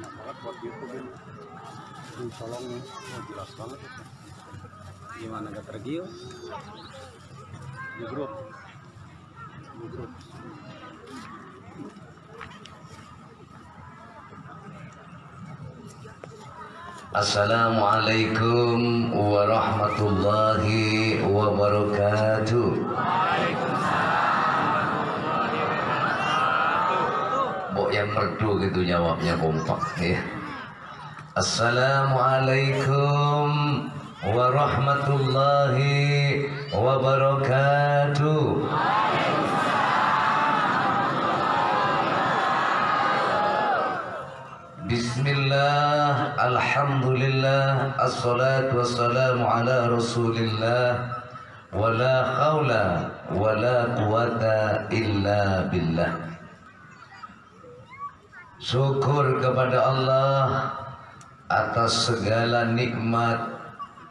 enak banget buat YouTube ini. Colongnya jelas banget. Gimana gak tergiur di grup. Assalamualaikum warahmatullahi wabarakatuh. Bok yang merdu gitu jawabnya kompak ya. Assalamualaikum warahmatullahi wabarakatuh. Bismillah, alhamdulillah, assalatu wassalamu ala rasulillah, wala khawla wala quwata illa billah. Syukur kepada Allah atas segala nikmat,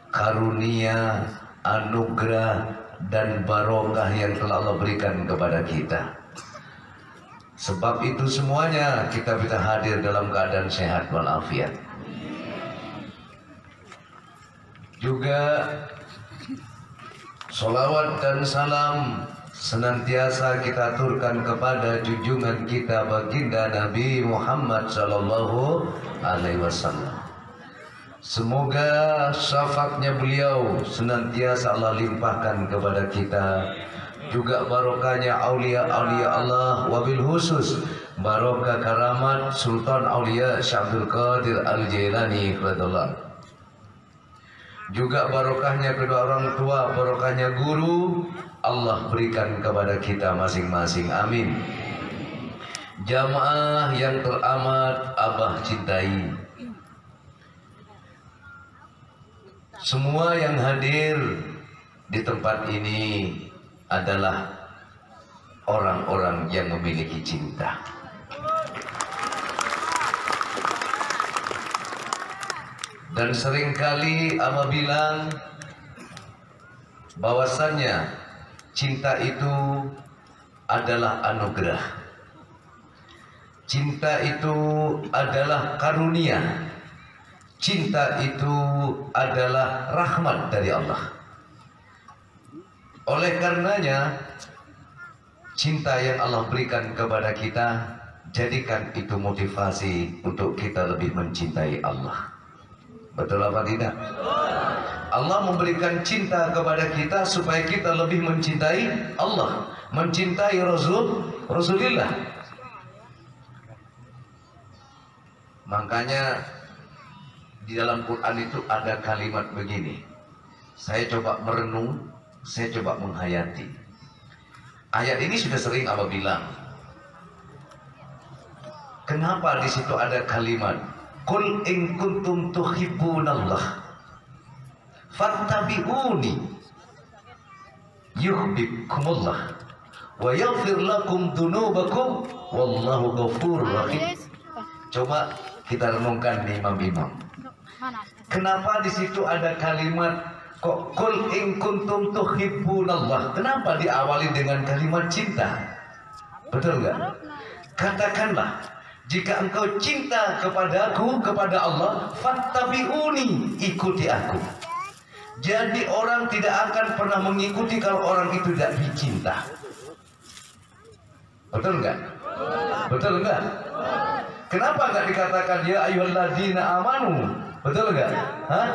karunia, anugerah dan barokah yang telah Allah berikan kepada kita. Sebab itu semuanya kita bisa hadir dalam keadaan sehat walafiat. Juga sholawat dan salam senantiasa kita aturkan kepada junjungan kita baginda Nabi Muhammad sallallahu alaihi wasallam. Semoga syafaatnya beliau senantiasa Allah limpahkan kepada kita. Juga barokahnya aulia-aulia Allah, wabil khusus barokah karamat Sultan Aulia Syekh Abdul Qadir Al-Jailani radhiyallahu. Juga barokahnya kedua orang tua, barokahnya guru Allah berikan kepada kita masing-masing. Amin. Jamaah yang teramat Abah cintai, semua yang hadir di tempat ini adalah orang-orang yang memiliki cinta. Dan seringkali Abah bilang bahwasannya cinta itu adalah anugerah. Cinta itu adalah karunia. Cinta itu adalah rahmat dari Allah. Oleh karenanya, cinta yang Allah berikan kepada kita, jadikan itu motivasi untuk kita lebih mencintai Allah. Betul apa tidak? Allah memberikan cinta kepada kita supaya kita lebih mencintai Allah, mencintai Rasulullah. Makanya di dalam Quran itu ada kalimat begini. Saya coba merenung, saya coba menghayati. Ayat ini sudah sering Abah bilang. Kenapa di situ ada kalimat Qul in kuntum tuhibbunallah fattabi'uni yuhibbukumullah wa yaghfir lakum dzunubakum wallahu ghafurur rahim. Coba kita renungkan nih imam-imam. Kenapa di situ ada kalimat kok qul in kuntum tuhibbunallah? Kenapa diawali dengan kalimat cinta? Betul nggak? Katakanlah, jika engkau cinta kepadaku, kepada Allah, fattabi'uni, ikuti aku. Jadi orang tidak akan pernah mengikuti kalau orang itu tidak cinta. Betul nggak? Betul nggak? Kenapa nggak dikatakan ya ayyuhalladzina amanu? Betul nggak? Hah?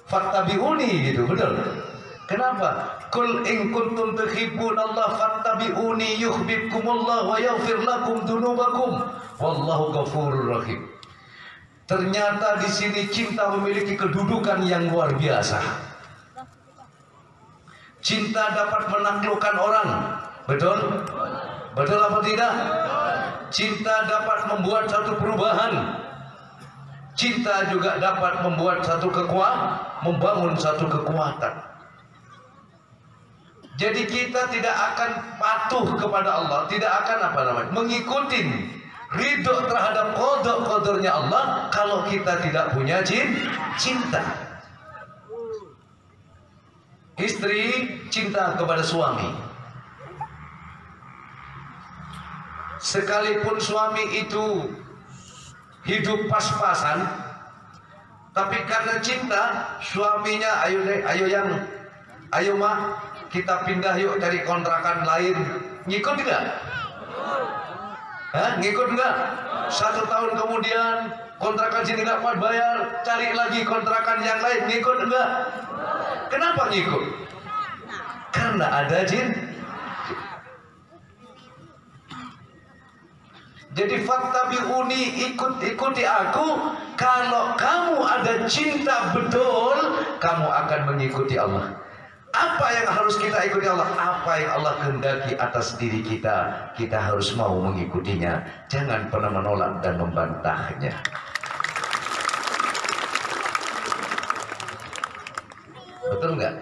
Fattabi'uni gitu, betul. Kenapa? Qul in kuntum tuhibbunallah fattabi'uni yuhibbukumullah wa yaghfir lakum dzunubakum wallahu ghafurur rahim. Ternyata di sini cinta memiliki kedudukan yang luar biasa. Cinta dapat menaklukkan orang, betul? Betul apa tidak? Cinta dapat membuat satu perubahan. Cinta juga dapat membuat membangun satu kekuatan. Jadi kita tidak akan patuh kepada Allah, tidak akan mengikuti ridho terhadap qada-qadarnya Allah kalau kita tidak punya cinta. Istri cinta kepada suami, sekalipun suami itu hidup pas-pasan, tapi karena cinta suaminya, ayo mah kita pindah yuk cari kontrakan lain, ngikut nggak? Hah, ngikut nggak? 1 tahun kemudian kontrakan sini nggak kuat bayar, cari lagi kontrakan yang lain, ngikut nggak? Kenapa ngikut? Karena ada jin. Jadi fattabi'uni, ikuti aku. Kalau kamu ada cinta betul, kamu akan mengikuti Allah. Apa yang harus kita ikuti Allah? Apa yang Allah kehendaki atas diri kita, kita harus mau mengikutinya. Jangan pernah menolak dan membantahnya. Betul nggak?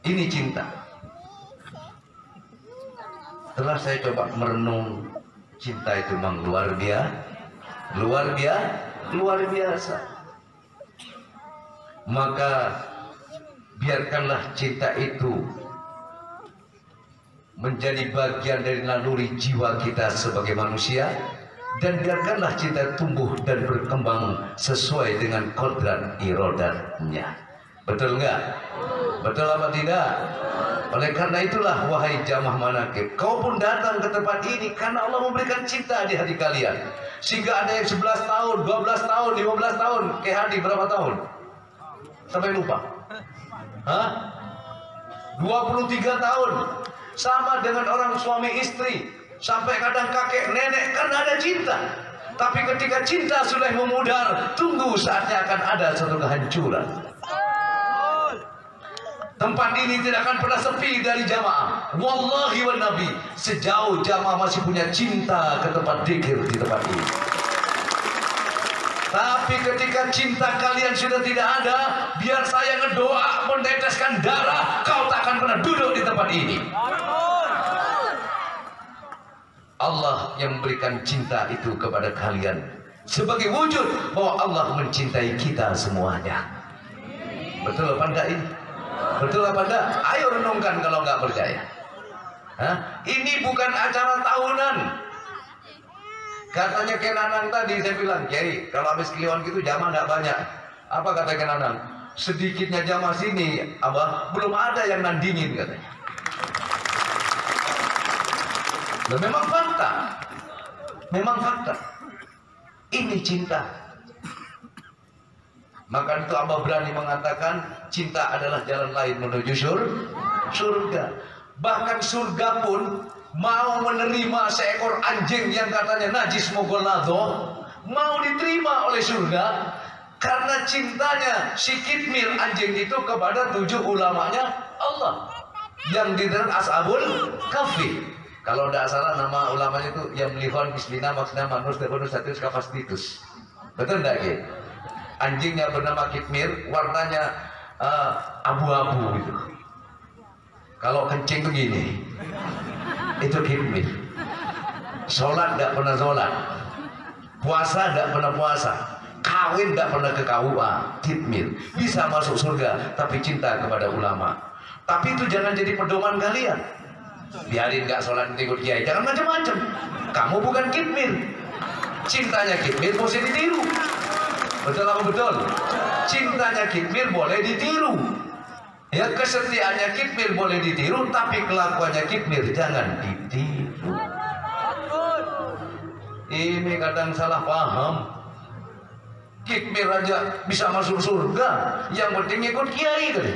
Ini cinta. Setelah saya coba merenung, cinta itu memang luar biasa. Maka biarkanlah cinta itu menjadi bagian dari naluri jiwa kita sebagai manusia, dan biarkanlah cinta tumbuh dan berkembang sesuai dengan kodrat irodatnya. Betul nggak? Betul apa tidak? Oleh karena itulah, wahai jamaah manakib, kau pun datang ke tempat ini karena Allah memberikan cinta di hati kalian. Sehingga ada yang 11 tahun, 12 tahun, 15 tahun. Kayak Hadi berapa tahun? Sampai lupa. Hah? 23 tahun. Sama dengan orang suami istri. Sampai kadang kakek nenek, karena ada cinta. Tapi ketika cinta sudah memudar, tunggu saatnya akan ada satu kehancuran. Tempat ini tidak akan pernah sepi dari jamaah. Wallahi wa nabi, sejauh jamaah masih punya cinta ke tempat dzikir di tempat ini. Tapi ketika cinta kalian sudah tidak ada, biar saya ngedoa meneteskan darah, kau tak akan pernah duduk di tempat ini. Allah yang memberikan cinta itu kepada kalian sebagai wujud bahwa Allah mencintai kita semuanya. Betul apa enggak ini? Betul apa enggak? Ayo renungkan kalau enggak percaya. Hah? Ini bukan acara tahunan. Katanya Kenanang tadi, saya bilang, Kiai, kalau habis kliwon gitu jamaah enggak banyak. Apa kata Kenanang? Sedikitnya jamaah sini, Abah, belum ada yang nandingin katanya. Dan memang fakta. Memang fakta. Ini cinta. Maka itu Abah berani mengatakan cinta adalah jalan lain menuju surga. Bahkan surga pun mau menerima seekor anjing yang katanya najis mogolado, mau diterima oleh surga karena cintanya si Kitmir anjing itu kepada 7 ulamanya Allah yang dinamakan Ashabul Kahfi. Kalau tidak salah nama ulamanya itu yang melihon bismina maksudnya manus deponus status kapastitus. Betul tidak ya? Anjingnya bernama Kitmir, warnanya abu-abu gitu. Kalau kencing begini, itu Kitmir. Sholat tidak pernah sholat, puasa tidak pernah puasa, kawin tidak pernah ke KUA. Kitmir bisa masuk surga, tapi cinta kepada ulama. Tapi itu jangan jadi pedoman kalian. Biarin nggak sholat ikut kiai, jangan macam-macam. Kamu bukan Kitmir. Cintanya Kitmir mesti ditiru. Betul apa betul? Cintanya Kitmir boleh ditiru. Ya, kesetiaannya Kitmir boleh ditiru, tapi kelakuannya Kitmir jangan ditiru. Ini kadang salah paham. Kitmir aja bisa masuk surga, yang penting ikut kiai tadi.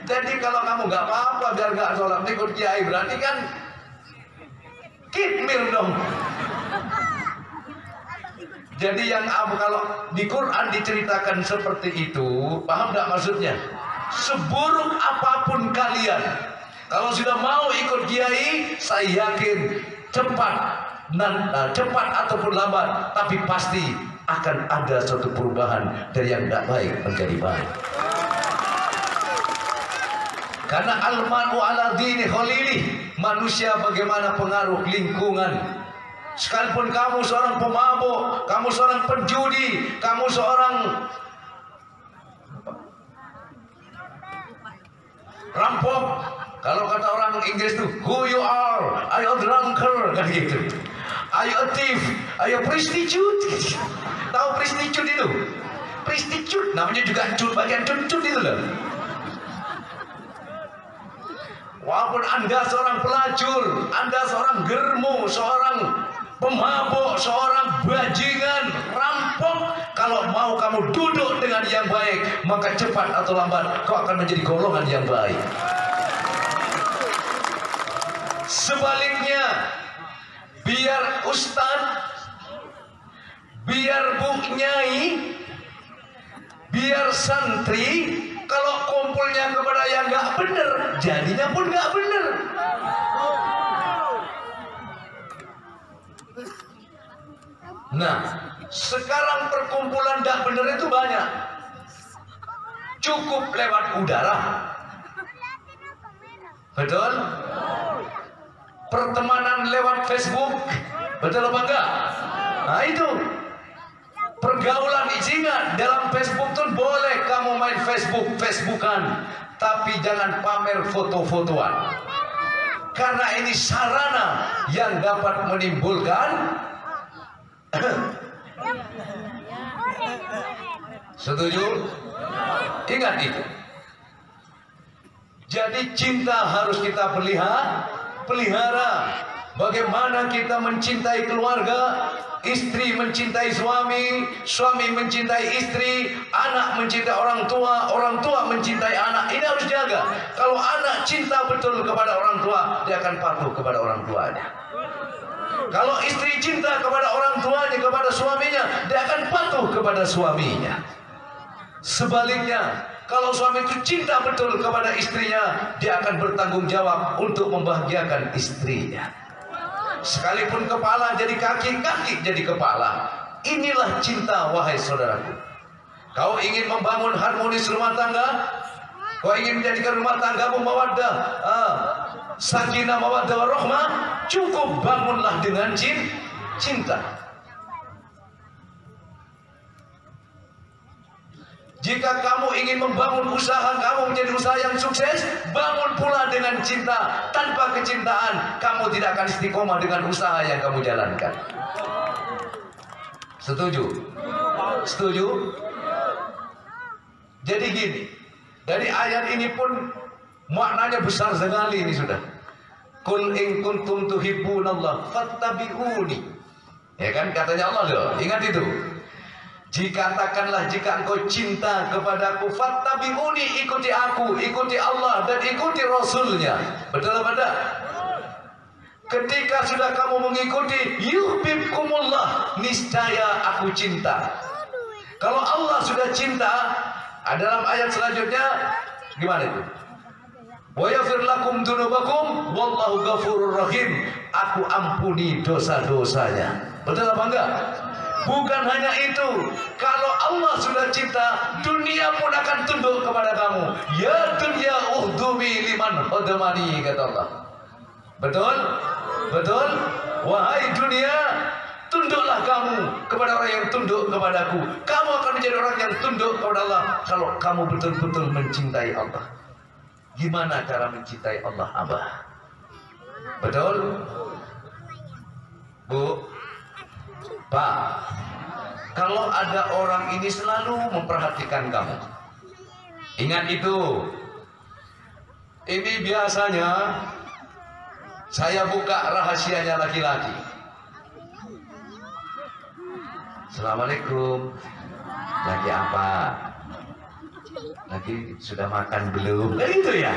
Jadi kalau kamu nggak apa-apa biar nggak sholat ikut kiai, berarti kan Kitmir dong. Jadi yang kalau di Quran diceritakan seperti itu, paham nggak maksudnya? Seburuk apapun kalian, kalau sudah mau ikut kiai, saya yakin cepat ataupun lambat, tapi pasti akan ada suatu perubahan dari yang tidak baik menjadi baik. Karena al-mar'u ala dini khalili, manusia bagaimana pengaruh lingkungan. Sekalipun kamu seorang pemabuk, kamu seorang penjudi, kamu seorang rampok. Kalau kata orang Inggris tuh, who you are? Are you a drunker? Kan gitu. Are you a thief? Are you a prostitute? Tahu prostitute itu? Prostitute namanya juga cut, bagian cut itu loh. Walaupun Anda seorang pelacur, Anda seorang germo, seorang pemabuk, seorang bajingan, rampok, kalau mau kamu duduk dengan yang baik, maka cepat atau lambat kau akan menjadi golongan yang baik. Sebaliknya, biar ustadz, biar bu nyai, biar santri, kalau kumpulnya kepada yang nggak bener, jadinya pun nggak bener. Nah, sekarang perkumpulan nggak bener itu banyak. Cukup lewat udara, betul? Pertemanan lewat Facebook, betul apa enggak? Nah itu pergaulan izingan dalam Facebook tuh boleh kamu main Facebookan, tapi jangan pamer foto-fotoan, karena ini sarana yang dapat menimbulkan. Setuju? Ingat itu. Jadi cinta harus kita pelihara. Bagaimana kita mencintai keluarga, istri mencintai suami, suami mencintai istri, anak mencintai orang tua mencintai anak. Ini harus jaga. Kalau anak cinta betul kepada orang tua, dia akan patuh kepada orang tuanya. Kalau istri cinta kepada orang tuanya, kepada suaminya, dia akan patuh kepada suaminya. Sebaliknya, kalau suami itu cinta betul kepada istrinya, dia akan bertanggung jawab untuk membahagiakan istrinya. Sekalipun kepala jadi kaki, kaki jadi kepala. Inilah cinta, wahai saudaraku. Kau ingin membangun harmonis rumah tangga? Kau ingin menjadikan rumah tanggamu mawaddah, sakinah, mawaddah warahmah? Cukup bangunlah dengan cinta. Jika kamu ingin membangun usaha kamu menjadi usaha yang sukses, bangun pula dengan cinta. Tanpa kecintaan, kamu tidak akan istiqomah dengan usaha yang kamu jalankan. Setuju? Setuju? Jadi gini, dari ayat ini pun maknanya besar sekali ini sudah. Qul in kuntum tuhibbunallah fattabi'uni. Ya kan katanya Allah loh, ingat itu. Katakanlah jika engkau cinta kepadaku, fattabi'uni, ikuti aku, ikuti Allah dan ikuti Rasulnya. Betul apa tidak? Ketika sudah kamu mengikuti, yuhibbukumullah, niscaya aku cinta. Kalau Allah sudah cinta, dalam ayat selanjutnya gimana itu? Wa yaghfir lakum dzunubakum wallahu ghafurur rahim. Aku ampuni dosa-dosanya. Betul apa enggak? Bukan hanya itu, kalau Allah sudah cinta, dunia pun akan tunduk kepada kamu. Ya dunia uhdumi liman hodamani, kata Allah. Betul? Betul? Wahai dunia, tunduklah kamu kepada orang yang tunduk kepadaku. Kamu akan menjadi orang yang tunduk kepada Allah kalau kamu betul-betul mencintai Allah. Gimana cara mencintai Allah, Abah? Betul? Bu? Pak, kalau ada orang ini selalu memperhatikan kamu, ingat itu. Ini biasanya saya buka rahasianya laki-laki. Assalamualaikum. Lagi apa? Lagi sudah makan belum? Itu ya.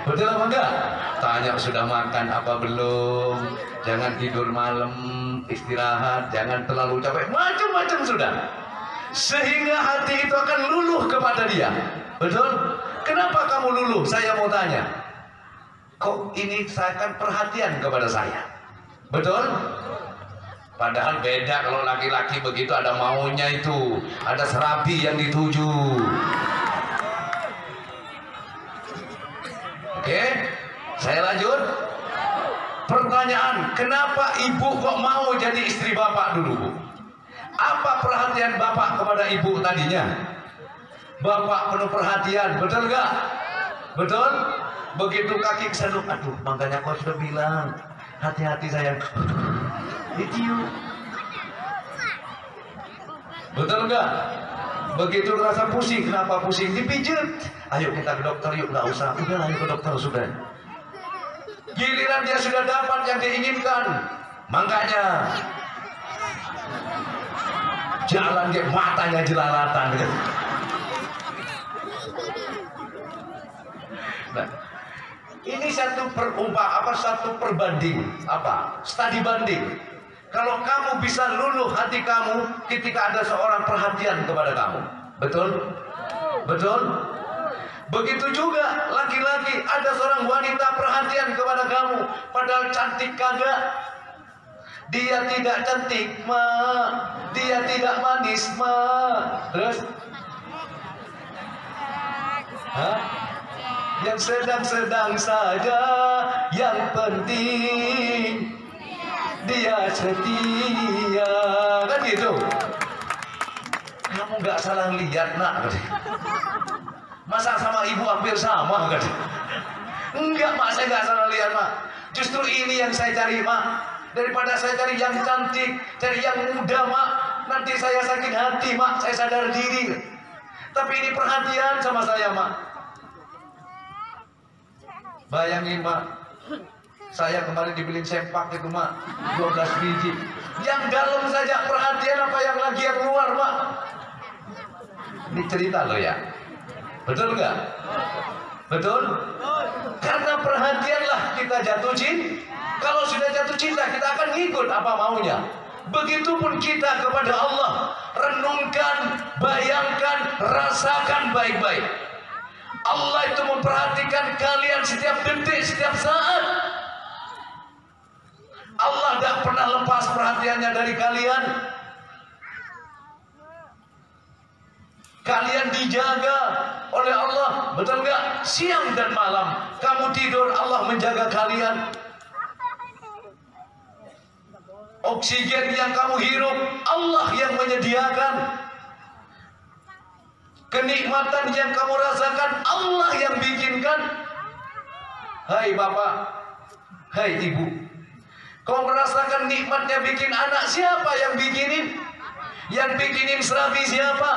Betul apa enggak? Tanya sudah makan apa belum? Jangan tidur malam, istirahat, jangan terlalu capek, macam-macam sudah. Sehingga hati itu akan luluh kepada dia. Betul? Kenapa kamu luluh? Saya mau tanya. Kok ini saya akan perhatian kepada saya? Betul? Padahal beda kalau laki-laki begitu, ada maunya itu, ada serabi yang dituju. Oke, saya lanjut. Pertanyaan, kenapa ibu kok mau jadi istri bapak dulu, Bu? Apa perhatian bapak kepada ibu tadinya? Bapak penuh perhatian, betul nggak? Betul? Begitu kaki keseduk, aduh, makanya kau sudah bilang, hati-hati sayang. Ditiup. Betul enggak? Begitu rasa pusing, kenapa pusing? Dipijit. Ayo kita ke dokter, yuk, nggak usah. Udah, ayo ke dokter sudah. Giliran dia sudah dapat yang diinginkan, makanya jalan kayak matanya jelalatan. Nah, ini satu perbanding, studi banding. Kalau kamu bisa luluh hati kamu ketika ada seorang perhatian kepada kamu, betul? Betul? Begitu juga laki-laki, ada seorang wanita perhatian kepada kamu, padahal cantik kagak. Dia tidak cantik, ma. Dia tidak manis, ma. Terus? Hah? Yang sedang-sedang saja, yang penting dia setia, kan gitu. Kamu nggak salah lihat, nak. Masa sama ibu hampir sama, kan? Enggak, mak, saya nggak salah lihat, mak. Justru ini yang saya cari, mak. Daripada saya cari yang cantik, cari yang muda, mak. Nanti saya sakit hati, mak. Saya sadar diri. Tapi ini perhatian sama saya, mak. Bayangin, mak, saya kemarin dibeliin sempak itu, mak, 12 biji. Yang dalam saja perhatian, apa yang lagi yang luar, mak. Ini cerita loh ya. Betul nggak? Betul? Karena perhatianlah kita jatuh cinta. Kalau sudah jatuh cinta, kita akan ngikut apa maunya. Begitupun kita kepada Allah. Renungkan, bayangkan, rasakan baik-baik. Allah itu memperhatikan kalian setiap detik, setiap saat. Allah tidak pernah lepas perhatiannya dari kalian. Kalian dijaga oleh Allah, betul nggak? Siang dan malam kamu tidur, Allah menjaga kalian. Oksigen yang kamu hirup, Allah yang menyediakan. Kenikmatan yang kamu rasakan, Allah yang bikinkan. Hai bapak, hai ibu, kau merasakan nikmatnya bikin anak, siapa yang bikinin? Yang bikinin serabi siapa?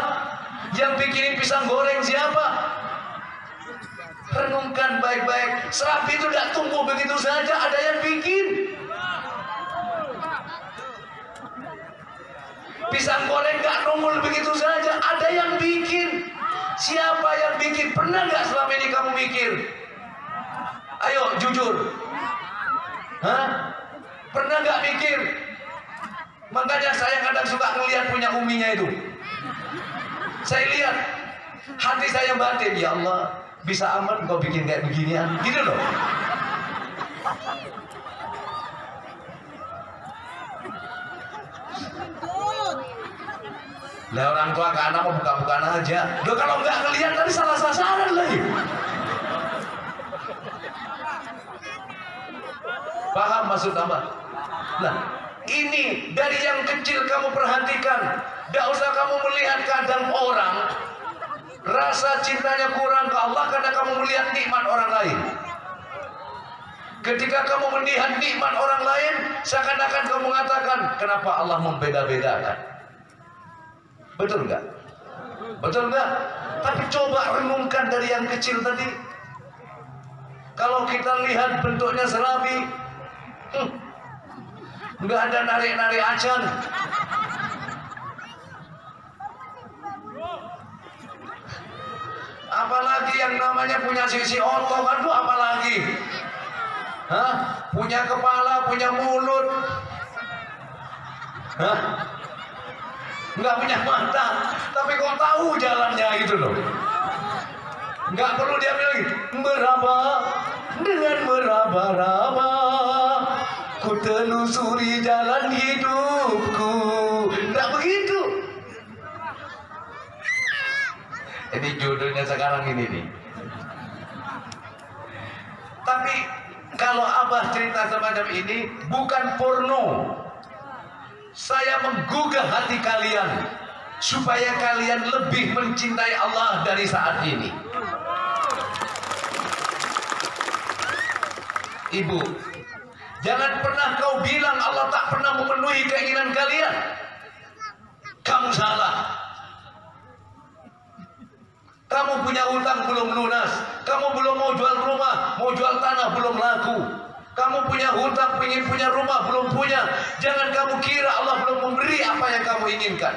Yang bikinin pisang goreng siapa? Renungkan baik-baik. Serabi itu tidak tumbuh begitu saja, ada yang bikin. Pisang goreng gak nongol begitu saja, ada yang bikin. Siapa yang bikin? Pernah gak selama ini kamu mikir? Ayo jujur. Hah? Pernah gak mikir? Makanya saya kadang suka ngelihat punya uminya itu. Saya lihat, hati saya batin, ya Allah, bisa aman kau bikin kayak beginian, gitu loh. Lah orang tua ke anak mau buka-bukaan aja. Loh kalau nggak ngelihat tadi salah sasaran lagi. Paham maksud apa? Nah, ini dari yang kecil kamu perhatikan. Tidak usah kamu melihat keadaan orang, rasa cintanya kurang ke Allah karena kamu melihat nikmat orang lain. Ketika kamu melihat nikmat orang lain, seakan-akan kamu mengatakan, kenapa Allah membeda-bedakan? Betul nggak? Betul nggak? Tapi coba renungkan dari yang kecil tadi. Kalau kita lihat bentuknya serabi, nggak ada narik-narik acan. Apalagi yang namanya punya sisi otot, aduh apalagi. Hah? Punya kepala, punya mulut. Hah? Nggak punya mata, tapi kok tahu jalannya gitu loh. Nggak perlu dia bilang meraba dengan meraba-raba, ku telusuri jalan hidupku. Nggak begitu. Ini judulnya sekarang ini nih. Tapi kalau Abah cerita semacam ini bukan porno. Saya menggugah hati kalian supaya kalian lebih mencintai Allah dari saat ini. Ibu, jangan pernah kau bilang Allah tak pernah memenuhi keinginan kalian. Kamu salah. Kamu punya hutang belum lunas, kamu belum mau jual rumah, mau jual tanah belum laku. Kamu punya hutang, ingin punya rumah belum punya. Jangan kamu kira Allah belum memberi apa yang kamu inginkan.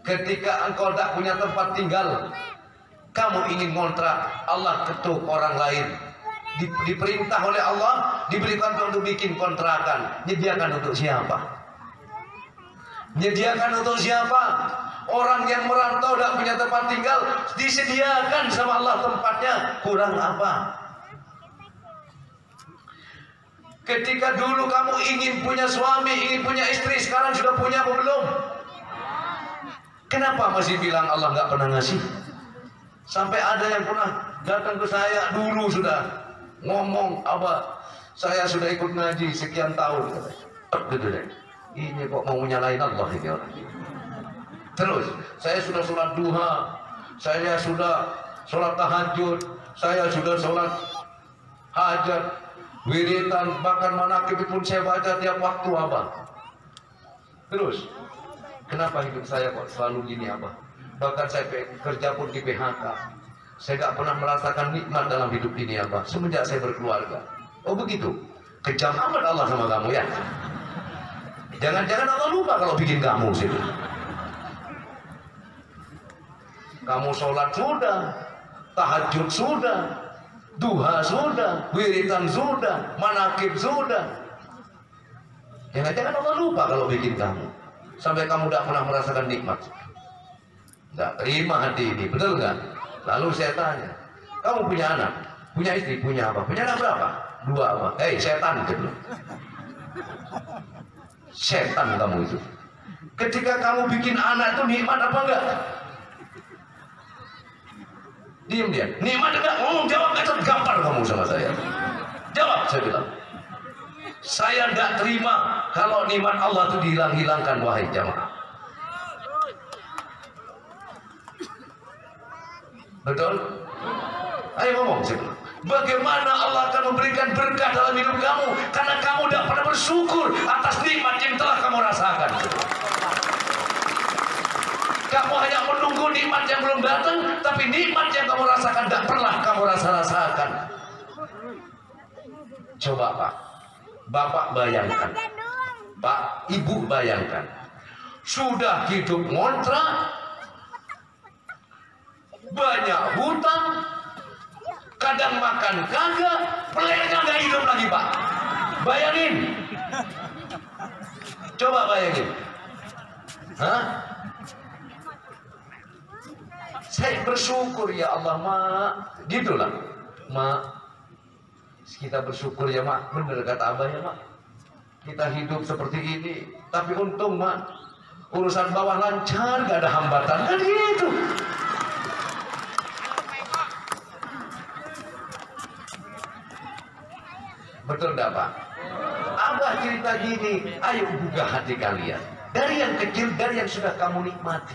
Ketika engkau tak punya tempat tinggal, kamu ingin ngontrak, Allah ketuk orang lain. Diperintah oleh Allah, diberikan untuk bikin kontrakan. Nyediakan untuk siapa? Menyediakan untuk siapa? Orang yang merantau tidak punya tempat tinggal, disediakan sama Allah tempatnya. Kurang apa? Ketika dulu kamu ingin punya suami, ingin punya istri, sekarang sudah punya apa belum? Kenapa masih bilang Allah nggak pernah ngasih? Sampai ada yang pernah datang ke saya dulu sudah ngomong apa? Saya sudah ikut ngaji sekian tahun. Gitu deh. Ini kok mau menyalahin Allah ini orang. Terus, saya sudah sholat duha, saya sudah sholat tahajud, saya sudah sholat hajat, wiridan, bahkan manakib pun saya baca tiap waktu, Abah. Terus, kenapa hidup saya kok selalu gini, Abah? Bahkan saya kerja pun di PHK. Saya gak pernah merasakan nikmat dalam hidup ini, Abah, semenjak saya berkeluarga. Oh begitu? Kejam amat Allah sama kamu ya? Jangan-jangan Allah lupa kalau bikin kamu sih. Kamu sholat sudah, tahajud sudah, duha sudah, wiridan sudah, manakib sudah. Jangan-jangan Allah lupa kalau bikin kamu. Sampai kamu tidak pernah merasakan nikmat. Tidak terima hati ini, betul nggak? Lalu saya tanya, kamu punya anak, punya istri, punya apa? Punya anak berapa? 2 apa? Hei setan gitu. Setan kamu itu. Ketika kamu bikin anak itu nikmat apa enggak? Diam dia. Nikmat enggak? Jawab kata gampar kamu sama saya. Jawab, saya bilang. Saya enggak terima kalau nikmat Allah itu dihilang-hilangkan, wahai jamaah. Betul? Ayo ngomong, saya bilang. Bagaimana Allah akan memberikan berkah dalam hidup kamu? Karena kamu tidak pernah bersyukur atas nikmat yang telah kamu rasakan. Kamu hanya menunggu nikmat yang belum datang, tapi nikmat yang kamu rasakan tidak pernah kamu rasakan. Coba Pak, Bapak bayangkan, Pak, Ibu bayangkan, sudah hidup ngontrak, banyak hutang, kadang makan kagak, pelernya nggak hidup lagi Pak. Bayangin, coba bayangin. Hah? Saya bersyukur ya Allah, Mak. Gitulah, Mak. Kita bersyukur ya Mak. Bener kata Abah ya Mak. Kita hidup seperti ini. Tapi untung Mak, urusan bawah lancar, gak ada hambatan. Kan gitu. Betul enggak Pak? Abah cerita gini, ayo buka hati kalian. Dari yang kecil, dari yang sudah kamu nikmati.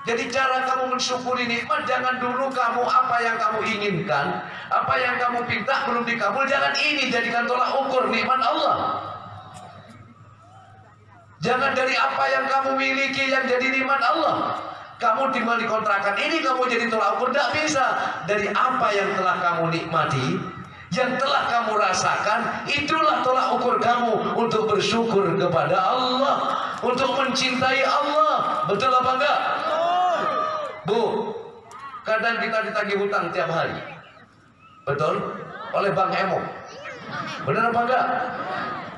Jadi cara kamu mensyukuri nikmat, jangan dulu kamu apa yang kamu inginkan, apa yang kamu pinta belum dikabul, jangan ini jadikan tolak ukur nikmat Allah. Jangan dari apa yang kamu miliki yang jadi nikmat Allah. Kamu tinggal di kontrakan ini kamu jadi tolak ukur, tidak bisa. Dari apa yang telah kamu nikmati, yang telah kamu rasakan, itulah tolak ukur kamu untuk bersyukur kepada Allah, untuk mencintai Allah. Betul apa enggak? Bu, kadang kita ditagih hutang tiap hari. Betul? Oleh Bang Emo. Benar apa enggak?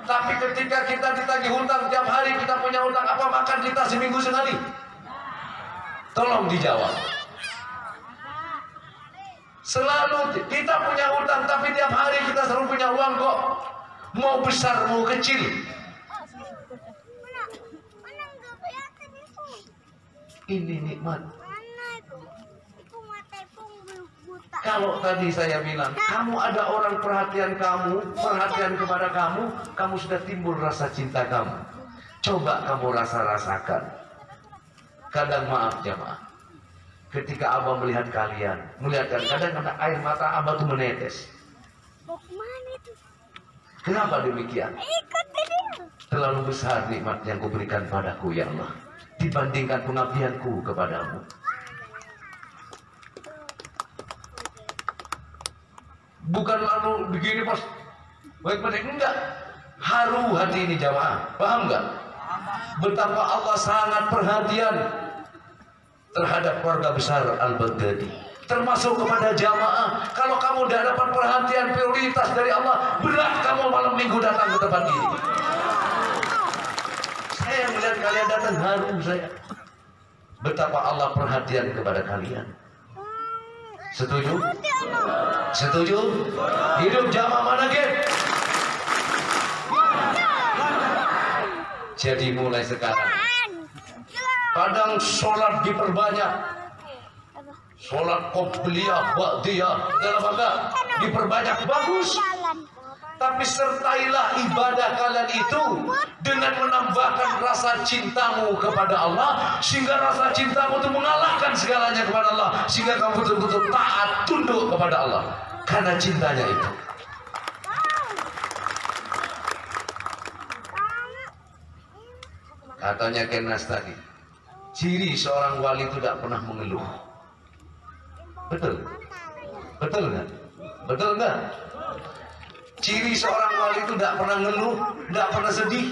Tapi ketika kita ditagih hutang tiap hari, kita punya hutang, apa makan kita seminggu sekali? Tolong dijawab. Selalu kita punya hutang, tapi tiap hari kita selalu punya uang kok. Mau besar, mau kecil. Ini nikmat. Kalau tadi saya bilang, kamu ada orang perhatian kamu, perhatian kepada kamu, kamu sudah timbul rasa cinta kamu. Coba kamu rasakan. Kadang maaf jemaah, ketika Abah melihat kalian, kadang air mata Abah itu menetes. Kenapa demikian? Terlalu besar nikmat yang kau berikan padaku ya Allah dibandingkan pengabdianku kepadamu. Bukan lalu begini pas baik-baik, enggak. Haru hati ini jamaah, paham enggak? Betapa Allah sangat perhatian terhadap keluarga besar Al-Baghdadi, termasuk kepada jamaah. Kalau kamu tidak dapat perhatian prioritas dari Allah, berat kamu malam minggu datang ke tempat ini. Saya melihat kalian datang, haru saya. Betapa Allah perhatian kepada kalian. Setuju? Setuju? Hidup jamaah Manaqib. Jadi mulai sekarang kadang sholat diperbanyak, sholat qobliyah, ba'diyah, dalam agak diperbanyak, bagus. Tapi sertailah ibadah kalian itu dengan menambahkan rasa cintamu kepada Allah, sehingga rasa cintamu itu mengalahkan segalanya kepada Allah, sehingga kamu betul-betul taat tunduk kepada Allah karena cintanya itu. Katanya Kenas tadi, ciri seorang wali itu tidak pernah mengeluh. Betul? Betul nggak? Betul nggak? Ciri seorang wali itu tidak pernah ngeluh, tidak pernah sedih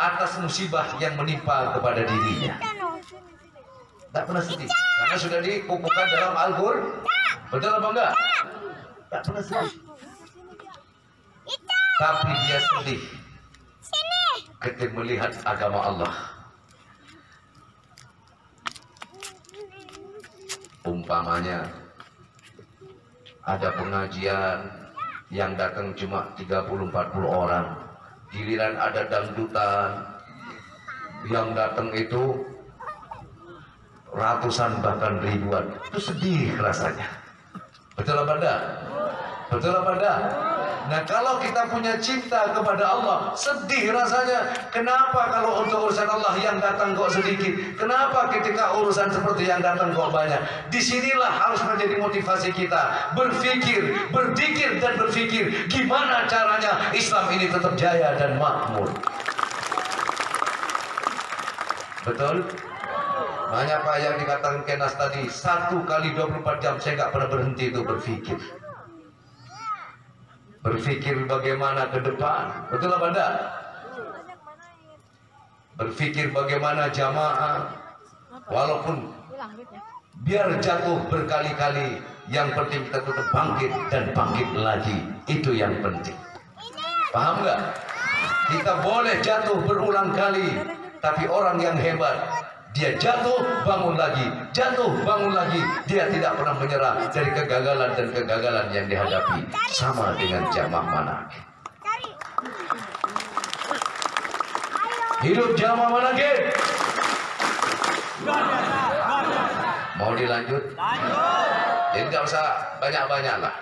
atas musibah yang menimpa kepada dirinya. Tidak pernah sedih, karena sudah dikukuhkan dalam Al-Qur'an. Betul apa enggak? Tidak pernah sedih. Tapi dia sedih ketika melihat agama Allah. Umpamanya ada pengajian yang datang cuma 30-40 orang, giliran ada dangdutan yang datang itu ratusan bahkan ribuan, itu sedih rasanya. Betul apa enggak? Betul apa enggak? Nah, kalau kita punya cinta kepada Allah, sedih rasanya. Kenapa kalau untuk urusan Allah yang datang kok sedikit? Kenapa ketika urusan seperti yang datang kok banyak? Disinilah harus menjadi motivasi kita. Berpikir, berzikir dan berpikir gimana caranya Islam ini tetap jaya dan makmur. Betul? Banyak Pak yang dikatakan Kenas tadi, 1 kali 24 jam saya nggak pernah berhenti itu berpikir. Berpikir bagaimana ke depan. Betul apa enggak? Berpikir bagaimana jamaah, walaupun biar jatuh berkali-kali, yang penting kita tetap bangkit dan bangkit lagi. Itu yang penting. Paham nggak? Kita boleh jatuh berulang kali, tapi orang yang hebat, dia jatuh bangun lagi, jatuh bangun lagi. Dia tidak pernah menyerah dari kegagalan dan kegagalan yang dihadapi. Sama dengan jamaah Manaqib. Hidup jamaah Manaqib. Mau dilanjut? Jadi nggak usah banyak-banyak lah.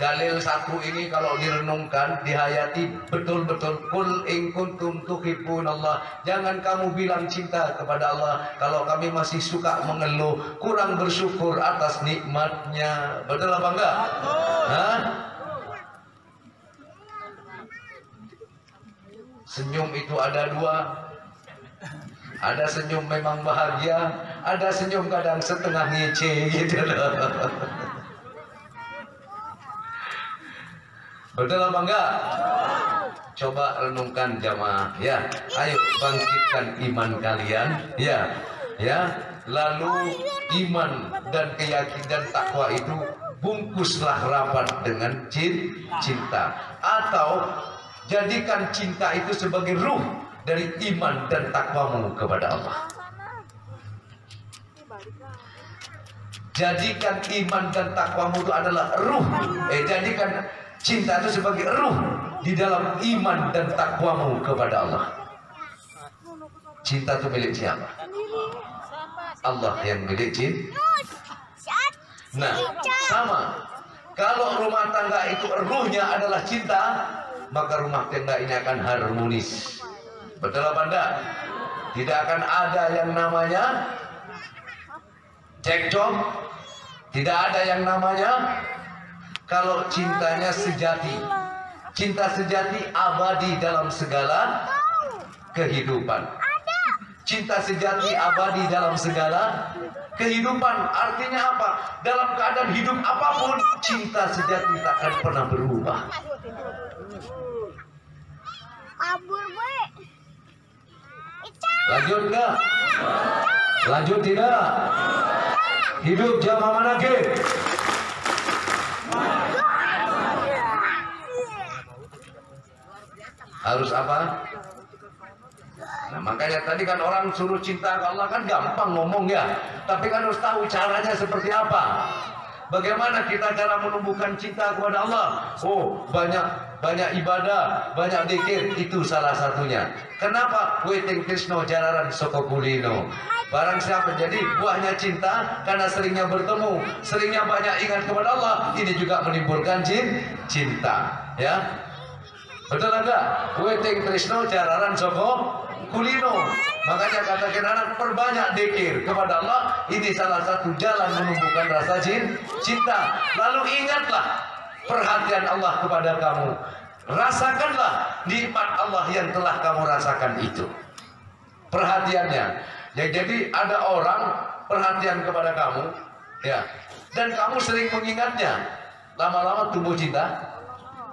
Dalil satu ini kalau direnungkan, dihayati betul-betul. Qul in kuntum tuhibbunallah. Jangan kamu bilang cinta kepada Allah kalau kami masih suka mengeluh, kurang bersyukur atas nikmatnya. Betul apa enggak? Hah? Senyum itu ada dua. Ada senyum memang bahagia, ada senyum kadang setengah ngece gitu loh. Betul apa enggak? Coba renungkan jamaah ya. Ayo bangkitkan iman kalian ya. Ya. Lalu iman dan keyakinan takwa itu bungkuslah rapat dengan cinta, atau jadikan cinta itu sebagai ruh dari iman dan takwamu kepada Allah. Jadikan iman dan takwamu itu adalah ruh. Jadikan cinta itu sebagai ruh di dalam iman dan takwamu kepada Allah. Cinta itu milik siapa? Allah yang milik cinta. Nah, sama. Kalau rumah tangga itu ruhnya adalah cinta, maka rumah tangga ini akan harmonis. Betul apa enggak? Tidak akan ada yang namanya cekcok. Tidak ada yang namanya, kalau cintanya sejati, Cinta sejati abadi dalam segala kehidupan. Cinta sejati abadi dalam segala kehidupan. Artinya apa? Dalam keadaan hidup apapun, cinta sejati tak akan pernah berubah. Lanjut nggak? Lanjut tidak? Hidup jamaah manakib. Harus apa? Nah, makanya tadi kan orang suruh cinta ke Allah kan gampang ngomong ya, tapi kan harus tahu caranya seperti apa. Bagaimana kita cara menumbuhkan cinta kepada Allah? Oh, banyak ibadah, banyak zikir, itu salah satunya. Kenapa? Weting Krishna jararan soko kulino. Barang siapa jadi buahnya cinta karena seringnya bertemu, seringnya banyak ingat kepada Allah, ini juga menimbulkan cinta, ya. Betul enggak? Weting Krishna jararan soko kulino. Makanya katakan anak perbanyak zikir kepada Allah, ini salah satu jalan menumbuhkan rasa cinta. Lalu ingatlah perhatian Allah kepada kamu. Rasakanlah nikmat Allah yang telah kamu rasakan itu. Perhatiannya. Ya, jadi ada orang perhatian kepada kamu, ya, dan kamu sering mengingatnya. Lama-lama tumbuh cinta.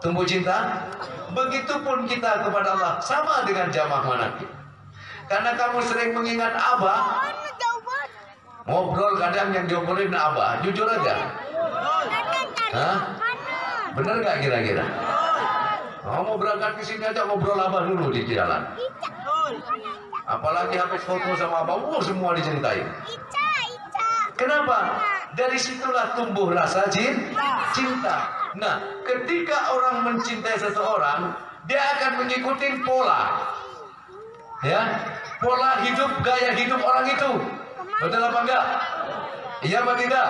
Tumbuh cinta. Begitupun kita kepada Allah, sama dengan jamaah manakib. Karena kamu sering mengingat Abah, ngobrol kadang yang diobrolin Abah, jujur aja. Hah? Bener gak kira-kira? Oh, mau berangkat ke sini aja ngobrol Abah dulu di jalan. Apalagi habis foto sama Abah, semua diceritain. Kenapa? Dari situlah tumbuh rasa cinta. Nah, ketika orang mencintai seseorang, dia akan mengikuti pola. Ya, pola hidup, gaya hidup orang itu. Betul apa enggak? Iya apa tidak?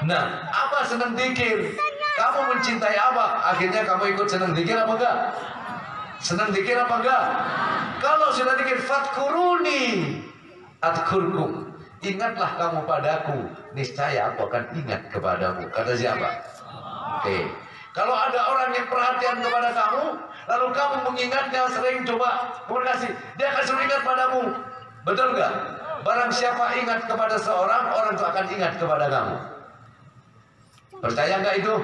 Nah, Abah senang zikir, kamu mencintai Abah, akhirnya kamu ikut senang zikir apa enggak? Senang zikir apa enggak? Kalau sudah zikir, fadkuruni adkurkum, ingatlah kamu padaku, niscaya aku akan ingat kepadamu. Kata siapa? Oke. Kalau ada orang yang perhatian kepada kamu, lalu kamu mengingatnya sering, coba komunikasi, dia akan sering ingat padamu. Betul nggak? Barang siapa ingat kepada seorang, orang itu akan ingat kepada kamu. Percaya nggak itu?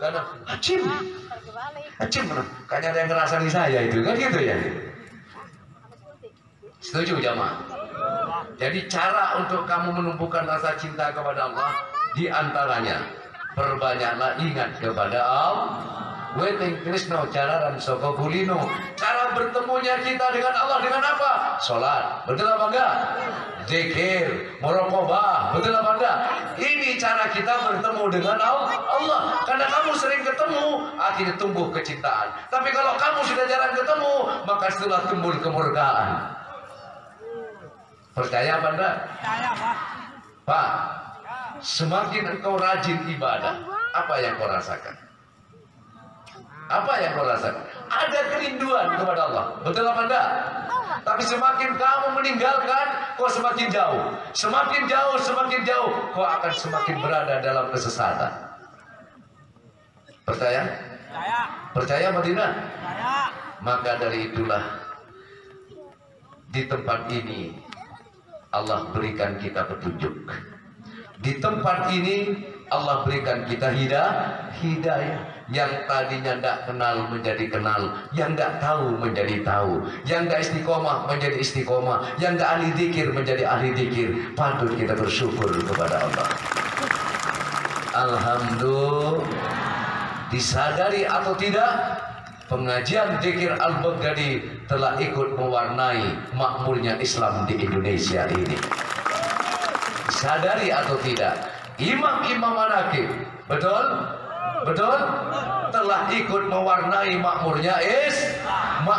Karena Acim, kayaknya ada yang ngerasani saya itu, kan gitu ya? Setuju jamaah? Jadi cara untuk kamu menumbuhkan rasa cinta kepada Allah, di antaranya perbanyaklah ingat kepada Allah. Weting Krishna jararan soko kulino. Cara bertemunya kita dengan Allah dengan apa? Sholat. Betul apa enggak? Zikir, muraqabah. Betul apa enggak? Ini cara kita bertemu dengan Allah. Karena kamu sering ketemu, akhirnya tumbuh kecintaan. Tapi kalau kamu sudah jarang ketemu, maka setelah tumbuh kemurkaan. Percaya apa enggak? Percaya, Pak. Pak, semakin engkau rajin ibadah, apa yang kau rasakan? Apa yang kau rasakan? Ada kerinduan kepada Allah. Betul apa enggak? Tapi semakin kamu meninggalkan, kau semakin jauh. Semakin jauh, kau akan semakin berada dalam kesesatan. Percaya? Percaya. Percaya apa tidak? Percaya. Maka dari itulah, di tempat ini Allah berikan kita petunjuk. Di tempat ini Allah berikan kita hidayah. Yang tadinya tidak kenal menjadi kenal, yang tidak tahu menjadi tahu, yang tidak istiqomah menjadi istiqomah, yang tidak ahli zikir menjadi ahli zikir. Patut kita bersyukur kepada Allah. Alhamdulillah. Disadari atau tidak, pengajian zikir Al-Baghdadi telah ikut mewarnai makmurnya Islam di Indonesia ini. Sadari atau tidak, imam-imam manakib, betul? Betul? Telah ikut mewarnai makmurnya Islam.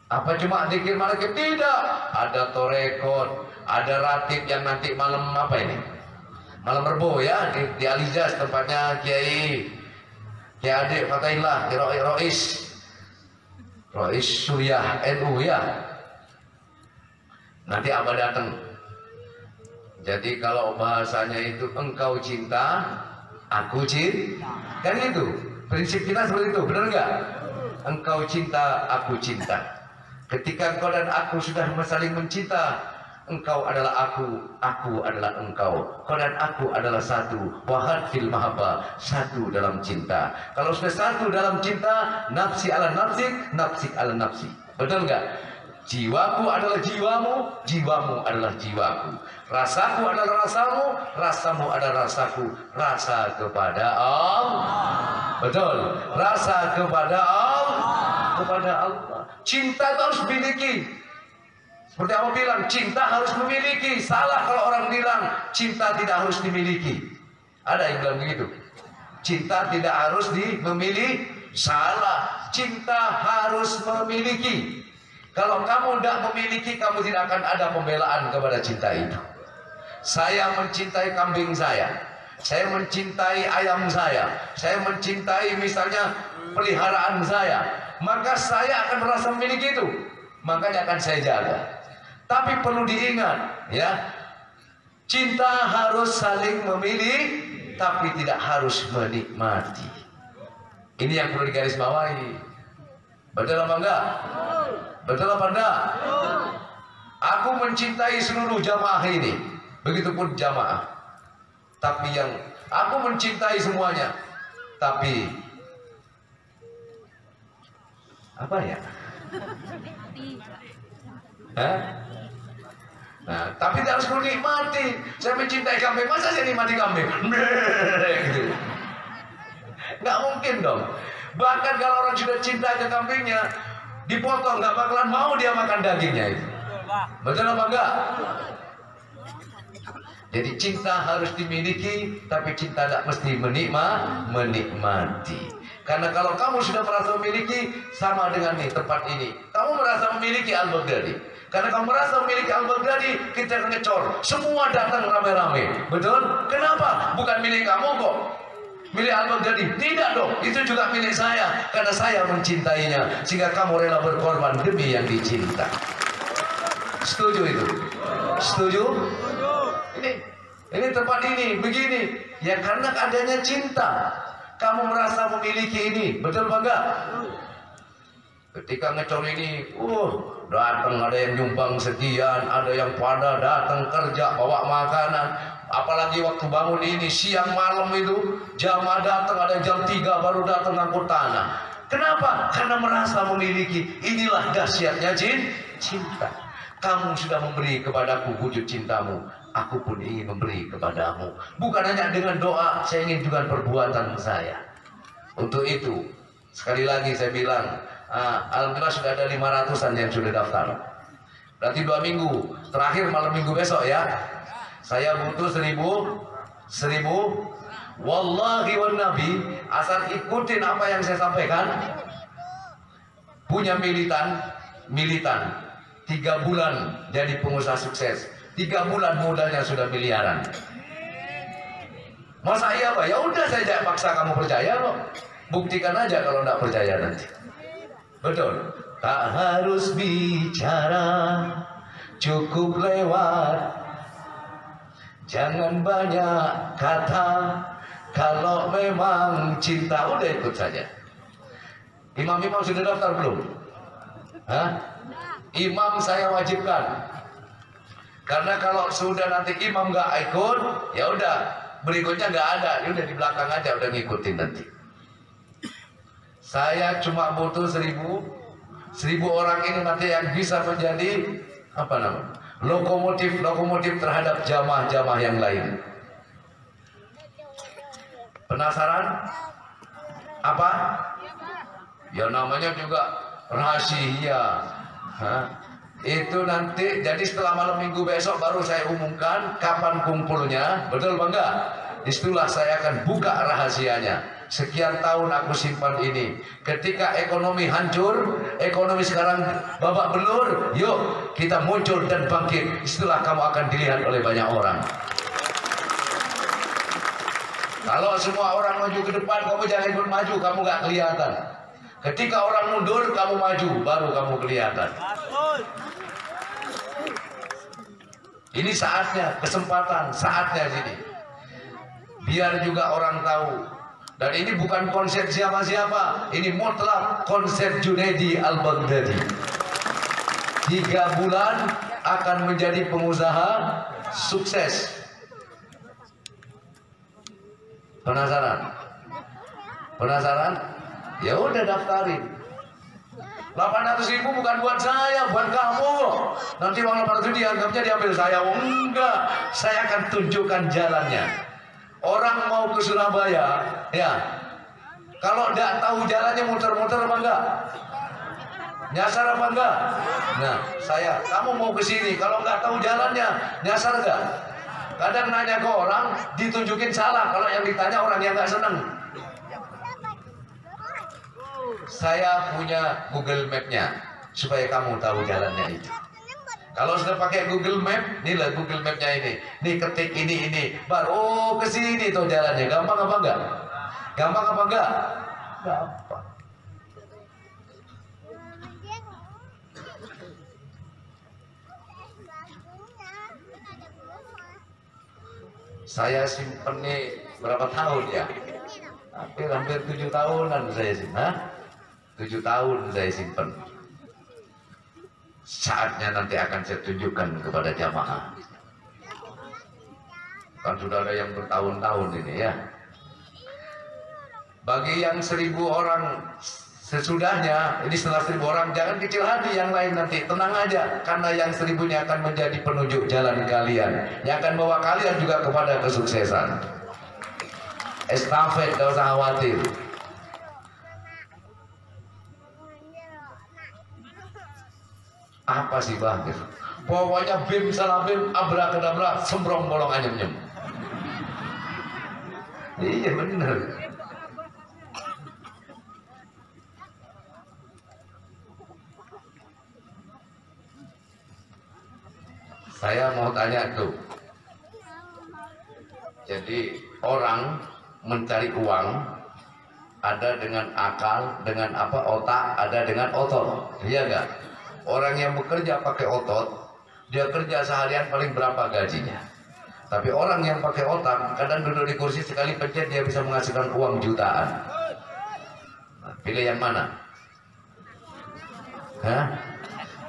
Apa cuma zikir manakib? Tidak. Ada torekot, ada ratib yang nanti malam apa ini? Malam Rebo ya, di Alizas tempatnya Kiai Adik Fatahillah, Rois Suriah NU ya. Nanti Abah datang. Jadi kalau bahasanya itu engkau cinta, aku cinta, kan itu prinsip kita seperti itu, benar nggak? Engkau cinta, aku cinta. Ketika engkau dan aku sudah saling mencinta, engkau adalah aku adalah engkau, kau dan aku adalah satu. Wahad fil mahabbah, satu dalam cinta. Kalau sudah satu dalam cinta, nafsi ala nafsik, nafsik ala nafsi, betul nggak? Jiwaku adalah jiwamu, jiwamu adalah jiwaku. Rasaku adalah rasamu, rasamu adalah rasaku. Rasa kepada Allah, betul. Rasa kepada Allah, kepada Allah. Cinta itu harus dimiliki. Seperti apa bilang, cinta harus memiliki. Salah kalau orang bilang cinta tidak harus dimiliki. Ada yang bilang begitu. Cinta tidak harus memiliki. Salah. Cinta harus memiliki. Kalau kamu tidak memiliki, kamu tidak akan ada pembelaan kepada cinta itu. Saya mencintai kambing saya mencintai ayam saya mencintai misalnya peliharaan saya, maka saya akan merasa memiliki itu, makanya akan saya jaga. Tapi perlu diingat, ya, cinta harus saling memilih, tapi tidak harus menikmati. Ini yang perlu digarisbawahi. Betul apa enggak? Betul apa enggak? Aku mencintai seluruh jamaah ini, begitupun jamaah. Tapi yang aku mencintai semuanya, tapi apa ya? Hah? Nah, tapi tidak harus menikmati. Saya mencintai kambing, masa saya nikmati kambing? Gitu. Nggak mungkin dong. Bahkan kalau orang sudah cinta ke kambingnya, dipotong nggak bakalan mau dia makan dagingnya itu. Betul apa enggak? Jadi cinta harus dimiliki, tapi cinta tidak mesti menikmati. Karena kalau kamu sudah merasa memiliki, sama dengan nih tempat ini, kamu merasa memiliki Al-Baghdadi. Karena kamu merasa memiliki Al-Baghdadi, kita ngecor, semua datang rame-rame. Betul? Kenapa? Bukan milik kamu kok. Milik Al-Baghdadi? Tidak dong, itu juga milik saya. Karena saya mencintainya, sehingga kamu rela berkorban demi yang dicinta. Setuju itu? Setuju? Ini tempat ini begini. Ya karena adanya cinta, kamu merasa memiliki ini. Betul apa enggak? Ketika ngecor ini, datang ada yang nyumbang sekian, ada yang pada datang kerja bawa makanan. Apalagi waktu bangun ini siang malam itu jamaah datang, ada jam 3 baru datang ngangkut tanah. Kenapa? Karena merasa memiliki. Inilah dahsyatnya cinta. Kamu sudah memberi kepadaku wujud cintamu, aku pun ingin memberi kepadamu. Bukan hanya dengan doa, saya ingin juga perbuatan saya. Untuk itu, sekali lagi saya bilang, alhamdulillah sudah ada 500-an yang sudah daftar. Berarti 2 minggu, terakhir malam minggu besok ya. Saya butuh 1000. Wallahi wan nabi, asal ikutin apa yang saya sampaikan. Punya militan 3 bulan jadi pengusaha sukses. 3 bulan modalnya sudah miliaran. Masa iya Pak? Ya udah saya jangan paksa kamu percaya kok. Buktikan aja kalau tidak percaya nanti. Betul. Tak harus bicara, cukup lewat. Jangan banyak kata. Kalau memang cinta, udah ikut saja. Imam-imam sudah daftar belum? Hah? Imam saya wajibkan. Karena kalau sudah nanti imam nggak ikut, ya udah berikutnya nggak ada, ya udah di belakang aja udah ngikutin nanti. Saya cuma butuh 1000 orang ini nanti yang bisa menjadi apa namanya? Lokomotif terhadap jamaah-jamaah yang lain. Penasaran? Apa? Ya namanya juga rahasia. Hah? Itu nanti, jadi setelah malam minggu besok baru saya umumkan kapan kumpulnya. Betul apa enggak? Disitulah saya akan buka rahasianya. Sekian tahun aku simpan ini. Ketika ekonomi hancur, ekonomi sekarang babak belur, yuk kita muncul dan bangkit. Disitulah kamu akan dilihat oleh banyak orang. Kalau semua orang maju ke depan, kamu jangan ikut maju, kamu gak kelihatan. Ketika orang mundur, kamu maju, baru kamu kelihatan. Ini saatnya, kesempatan, saatnya sini. Biar juga orang tahu. Dan ini bukan konsep siapa-siapa. Ini mutlak konsep Junaidi Al-Baghdadi. 3 bulan akan menjadi pengusaha sukses. Penasaran? Penasaran? Ya udah daftarin. 800.000 bukan buat saya, buat kamu. Nanti uang 800 dianggapnya diambil saya. Oh, enggak, saya akan tunjukkan jalannya. Orang mau ke Surabaya, ya. Kalau enggak tahu jalannya muter-muter apa enggak? Nyasar apa enggak? Nah, kamu mau ke sini, kalau enggak tahu jalannya, nyasar enggak? Kadang nanya ke orang, ditunjukin salah. Kalau yang ditanya orang yang enggak seneng. Saya punya Google Map-nya supaya kamu tahu jalannya itu. Kalau sudah pakai Google Map, inilah Google Map-nya ini. Nih ketik ini, baru ke sini tuh jalannya. Gampang apa enggak? Gampang apa enggak? Gampang. Saya simpen nih berapa tahun ya? Hampir 7 tahunan saya simpen. 7 tahun saya simpen. Saatnya nanti akan saya tunjukkan kepada jamaah. Kan sudah ada yang bertahun-tahun ini ya. Bagi yang 1000 orang sesudahnya, ini setelah 1000 orang, jangan kecil hati yang lain nanti. Tenang aja, karena yang 1000-nya akan menjadi penunjuk jalan kalian. Yang akan bawa kalian juga kepada kesuksesan. Estafet, gak usah khawatir. Apa sih bang? Pokoknya bim salah bim, abrakadabra, sembrong bolong anyem-nyem. Iya benar. Saya mau tanya tuh. Jadi orang mencari uang ada dengan akal, dengan apa otak, ada dengan otot. Iya enggak? Orang yang bekerja pakai otot, dia kerja seharian paling berapa gajinya. Tapi orang yang pakai otak, kadang duduk di kursi sekali pencet dia bisa menghasilkan uang jutaan. Nah, pilih yang mana? Hah?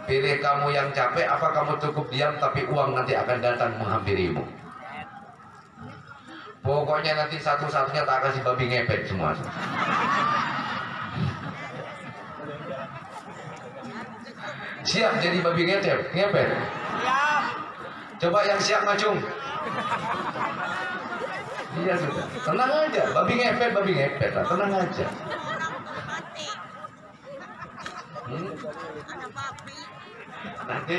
Pilih kamu yang capek, apa kamu cukup diam tapi uang nanti akan datang menghampirimu. Pokoknya nanti satu-satunya tak kasih babi ngepet semua. Siap jadi babi ngepet? Coba yang siap ngacung. Iya sudah, tenang aja. Babi ngepet lah, tenang aja. Nanti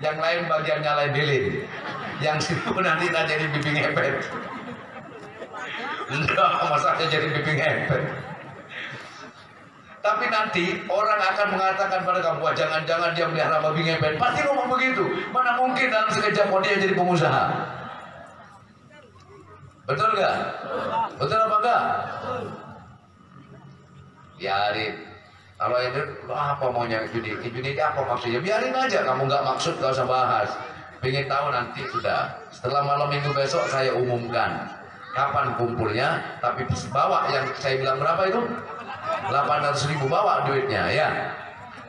yang lain bagian nyalain lilin, yang situ nanti tak jadi babi ngepet. Enggak, masanya jadi babi ngepet. Tapi nanti orang akan mengatakan pada kamu, wah jangan-jangan dia melihara babi ngepet. Pasti ngomong begitu. Mana mungkin dalam sekejap dia jadi pengusaha. Betul nggak? Betul apa enggak? Biarin. Kalau ini apa maunya judi? Judi apa maksudnya? Biarin aja. Kamu nggak maksud nggak usah bahas. Pengen tahu nanti sudah. Setelah malam minggu besok saya umumkan kapan kumpulnya. Tapi bawa yang saya bilang berapa itu? 800.000 bawa duitnya ya.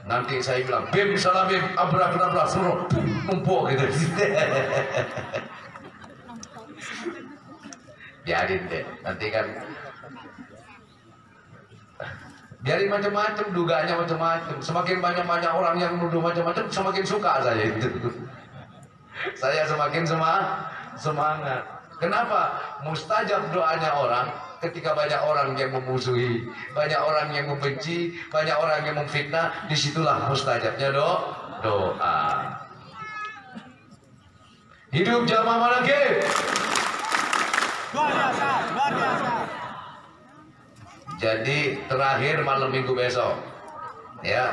Nanti saya bilang bim salam bim abrakadabra suruh numpuk gitu. Biarin deh, nanti kan biarin macam-macam, dugaannya macam-macam. Semakin banyak orang yang nuduh macam-macam, semakin suka saya itu. Saya semakin semangat. Kenapa? Mustajab doanya orang ketika banyak orang yang memusuhi, banyak orang yang membenci, banyak orang yang memfitnah. Disitulah mustajabnya doa. Hidup jamaah Malakib. Luar biasa, luar biasa. Jadi terakhir malam minggu besok, ya.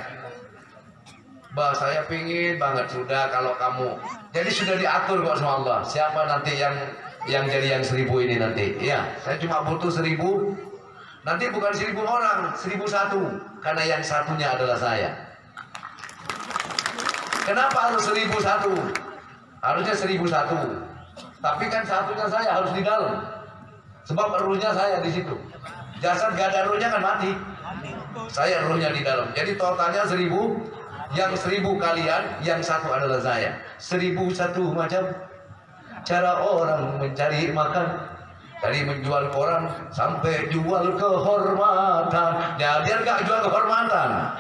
Bah, saya pingin banget sudah kalau kamu. Jadi sudah diatur kok sama Allah. Siapa nanti yang jadi yang 1000 ini nanti? Ya, saya cuma butuh 1000. Nanti bukan 1000 orang, 1001. Karena yang satunya adalah saya. Kenapa harus 1001? Harusnya 1001. Tapi kan satunya saya harus di dalam. Sebab ruhnya saya di situ. Jasad gak ada ruhnya kan mati. Saya ruhnya di dalam. Jadi totalnya 1000. Yang 1000 kalian, yang satu adalah saya. 1001 macam cara orang mencari makan. Dari menjual koran sampai jual kehormatan. Ya dia gak jual kehormatan.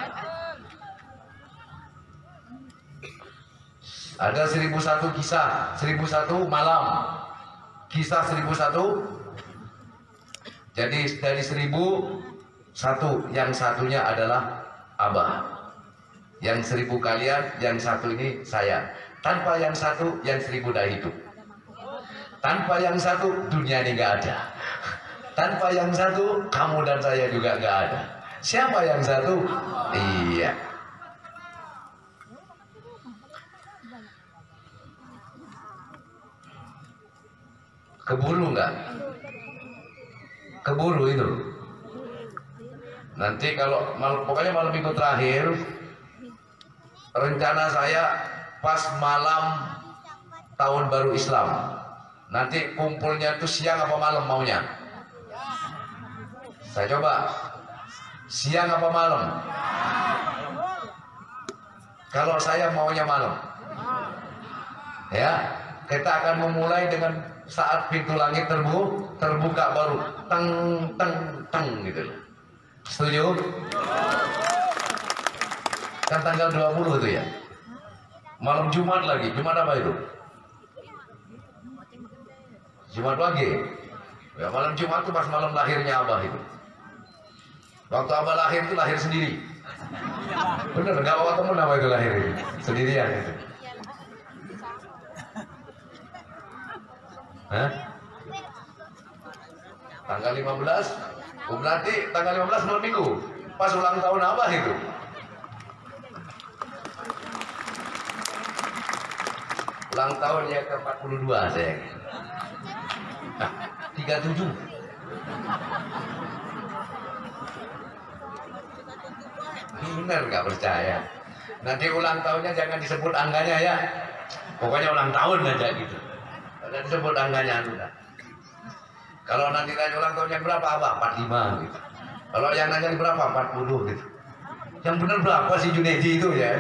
Ada 1001 kisah, 1001 malam. Kisah 1001. Jadi dari 1001, yang satunya adalah Abah. Yang 1000 kalian, yang satu ini saya. Tanpa yang satu, yang 1000 dah hidup. Tanpa yang satu, dunia ini gak ada. Tanpa yang satu, kamu dan saya juga gak ada. Siapa yang satu? Iya. Keburu nggak? Keburu itu. Nanti kalau pokoknya malam minggu terakhir, rencana saya pas malam tahun baru Islam. Nanti kumpulnya itu siang apa malam maunya? Saya coba. Siang apa malam? Kalau saya maunya malam. Ya, kita akan memulai dengan saat pintu langit terbuka baru teng teng teng gitu. Setuju? Kan tanggal 20 itu ya. Malam Jumat lagi. Jumat apa itu? Jumat Wage. Ya, malam Jumat itu pas malam lahirnya Abah itu. Waktu Abah lahir itu lahir sendiri. Bener, gak bawa temen apa itu lahir itu. Sendirian itu. Hah? Tanggal 15? Oh, berarti tanggal 15 malam minggu. Pas ulang tahun Abah itu. Ulang tahun yang ke-42 saya. 37. Bener nggak percaya? Nanti ulang tahunnya jangan disebut angkanya ya. Pokoknya ulang tahun aja gitu. Dan disebut angkanya sudah. Kalau nanti tanya ulang tahun yang berapa Abah? 45 gitu. Kalau yang nanya berapa? 40 gitu. Yang benar berapa sih Junaidi itu ya?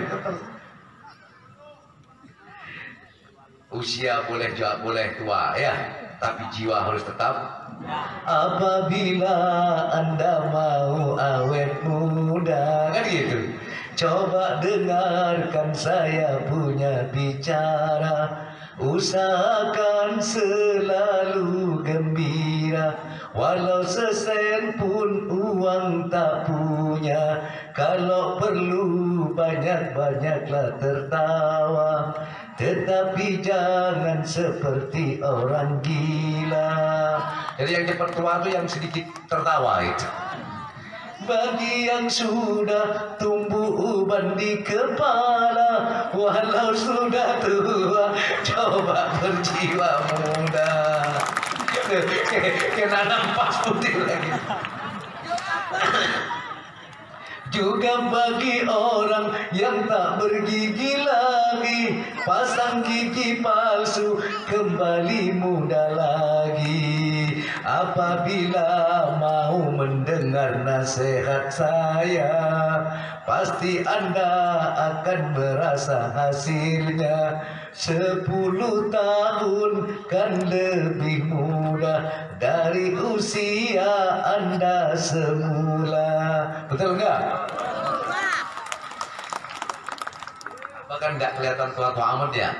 Usia boleh tua ya, tapi jiwa harus tetap. Apabila Anda mau awet muda, kan gitu. Coba dengarkan saya punya bicara. Usahakan selalu gembira, walau sesen pun uang tak punya. Kalau perlu banyak-banyaklah tertawa, tetapi jangan seperti orang gila. Jadi yang cepat tua itu yang sedikit tertawa itu. Bagi yang sudah tumbuh uban di kepala, walau sudah tua, coba berjiwa muda. Kena nampak putih lagi. Juga bagi orang yang tak bergigi lagi, pasang gigi palsu kembali muda lagi. Apabila mau mendengar nasihat saya, pasti Anda akan merasa hasilnya. 10 tahun kan lebih muda dari usia Anda semula. Betul nggak? Bahkan nggak kelihatan tua-tua amat ya?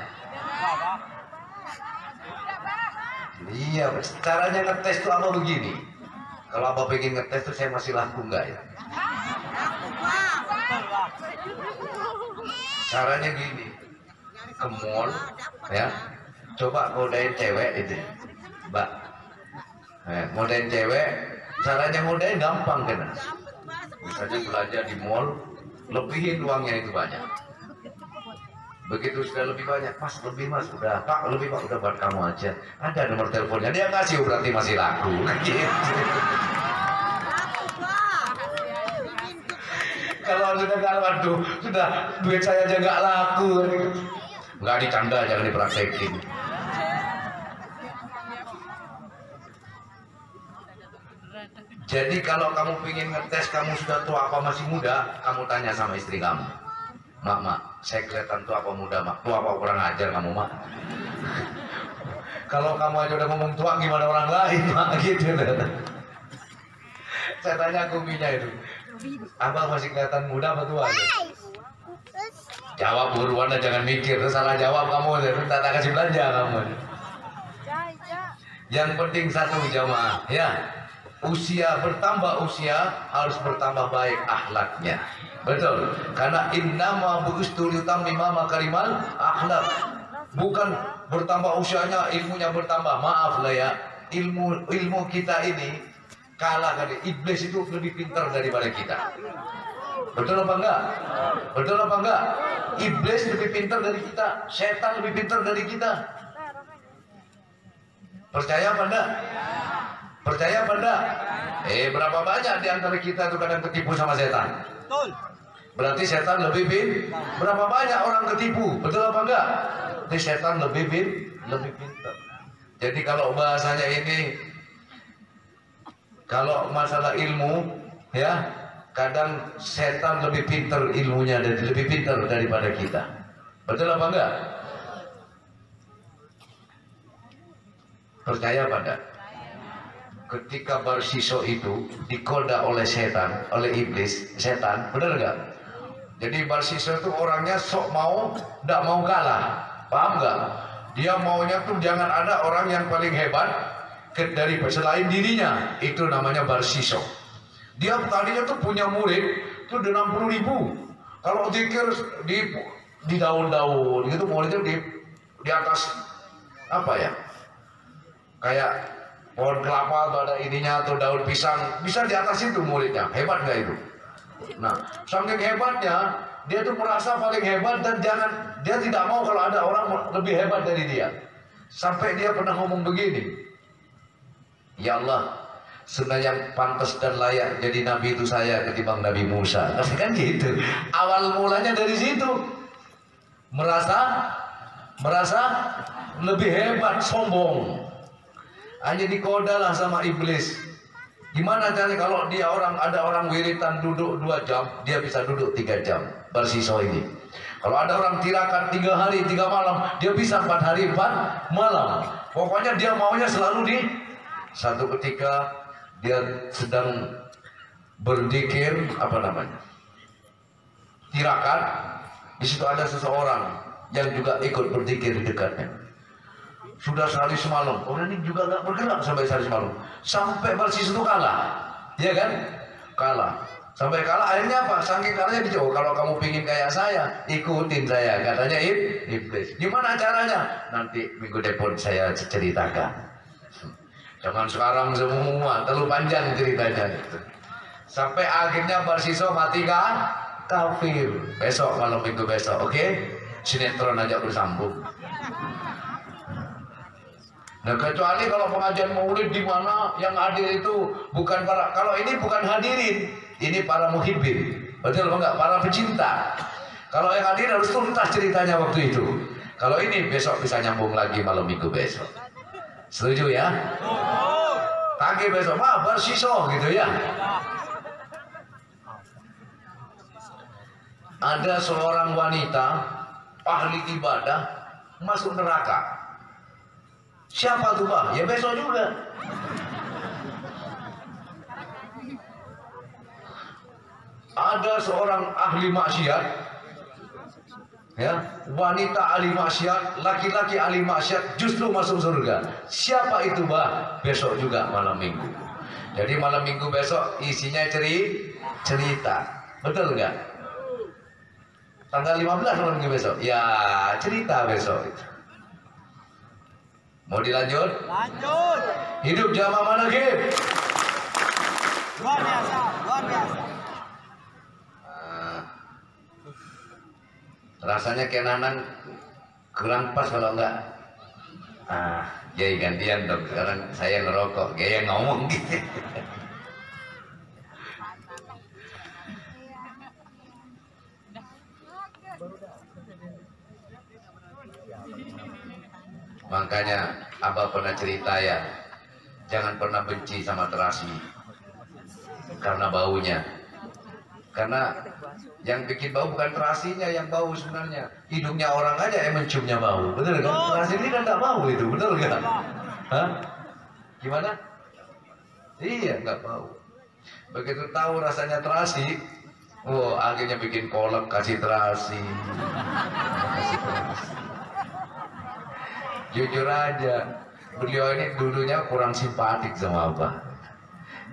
Iya, caranya ngetes tuh apa begini? Kalau Abah pengen ngetes tuh saya masih laku nggak ya? Caranya gini, ke mall ya, coba godain cewek itu, Mbak. Godain cewek, caranya godain gampang kan? Misalnya belanja di mall, lebihin uangnya itu banyak. Begitu sudah lebih banyak, Mas lebih Mas, udah Pak lebih Pak, udah buat kamu aja. Ada nomor teleponnya, dia kasih berarti masih laku. Gitu. Kalau sudah gak, waduh, sudah duit saya aja gak laku. Nggak dicanda, jangan dipraktekin. Jadi kalau kamu ingin ngetes kamu sudah tua apa masih muda, kamu tanya sama istri kamu. Mak, saya kelihatan tua apa muda, mak? Tua apa kurang ajar kamu, mak? Kalau kamu aja udah ngomong tua, gimana orang lain, mak? Gitu. Saya tanya kuminya itu, abang masih kelihatan muda apa tua? Jawab buruan, jangan mikir, salah jawab kamu, tak kasih belanja kamu. Yang penting satu jamaah, ya, usia bertambah usia harus bertambah baik akhlaknya, betul? Karena innama bu'ustu litammima makarimal akhlak, bukan bertambah usianya ilmunya bertambah. Maaf lah ya, ilmu kita ini kalah kali. Iblis itu lebih pintar daripada kita. Betul apa enggak? Betul apa enggak? Iblis lebih pintar dari kita, setan lebih pintar dari kita. Percaya apa enggak? Percaya apa enggak? Berapa banyak di antara kita itu kadang ketipu sama setan? Betul. Berarti setan lebih berapa banyak orang ketipu? Betul apa enggak? Jadi setan lebih pintar. Jadi kalau bahasanya ini, kalau masalah ilmu, ya, kadang setan lebih pintar ilmunya dan lebih pintar daripada kita. Betul apa enggak? Percaya apa enggak? Ketika Barsiso itu digoda oleh setan, oleh iblis, setan, benar enggak? Jadi Barsiso itu orangnya sok mau, enggak mau kalah, paham enggak? Dia maunya tuh jangan ada orang yang paling hebat dari selain dirinya, itu namanya Barsiso. Dia tadinya tuh punya murid tuh 60.000. Kalau zikir di daun-daun gitu, muridnya di atas apa ya? Kayak pohon kelapa atau ada ininya atau daun pisang, bisa di atas itu muridnya. Hebat nggak itu? Nah, saking hebatnya dia tuh merasa paling hebat dan dia tidak mau kalau ada orang lebih hebat dari dia. Sampai dia pernah ngomong begini, ya Allah, sebenarnya yang pantas dan layak jadi nabi itu saya ketimbang Nabi Musa. Kan gitu. Awal mulanya dari situ. Merasa lebih hebat, sombong. Hanya dikoda lah sama iblis. Gimana caranya kalau ada orang wiritan duduk 2 jam, dia bisa duduk 3 jam. Barsiso ini. Kalau ada orang tirakat 3 hari 3 malam, dia bisa 4 hari 4 malam. Pokoknya dia maunya selalu di satu ketika dia sedang berzikir, apa namanya, tirakat, di situ ada seseorang yang juga ikut berzikir di dekatnya. Sudah sehari semalam, orang ini juga nggak bergerak sampai sehari semalam, sampai Barsiso itu kalah, ya kan? Kalah, sampai kalah. Akhirnya apa? Saking kalahnya dijauh. Kalau kamu pingin kayak saya, ikutin saya, katanya iblis. Gimana caranya? Nanti minggu depan saya ceritakan. Jangan sekarang semua, terlalu panjang ceritanya. Sampai akhirnya Barsiso mati kafir. Besok malam minggu besok, oke? Sinetron aja bersambung. Nah, kecuali kalau pengajian maulid di mana yang hadir itu bukan kalau ini bukan hadirin, ini para muhibbin. Betul enggak? Para pecinta. Kalau yang hadir harus tuntas ceritanya waktu itu. Kalau ini besok bisa nyambung lagi malam minggu besok. Setuju ya? Tagih besok, Barsiso gitu ya. Ada seorang wanita ahli ibadah masuk neraka. Siapa tuh, Pak? Ya besok juga. Ada seorang ahli maksiat, ya, wanita ahli maksiat, laki-laki ahli maksiat justru masuk surga. Siapa itu, Pak? Besok juga malam minggu. Jadi malam minggu besok isinya cerita. Betul nggak? Tanggal 15 malam minggu besok. Ya, cerita besok itu. Mau dilanjut? Lanjut. Hidup jamaah mana, Gib? Luar biasa, luar biasa. Rasanya kayak Nanang kurang pas kalau enggak. Jadi gantian dong. Sekarang saya ngerokok, gaya ngomong gitu. Makanya Abah pernah cerita ya, jangan pernah benci sama terasi karena baunya. Karena yang bikin bau bukan terasinya yang bau sebenarnya, hidungnya orang aja yang menciumnya bau, betul kan? Terasi ini kan nggak bau itu, betul kan? Hah? Gimana? Iya, nggak bau. Begitu tahu rasanya terasi, oh akhirnya bikin kolak kasih terasi. Jujur aja, beliau ini dulunya kurang simpatik sama Abah.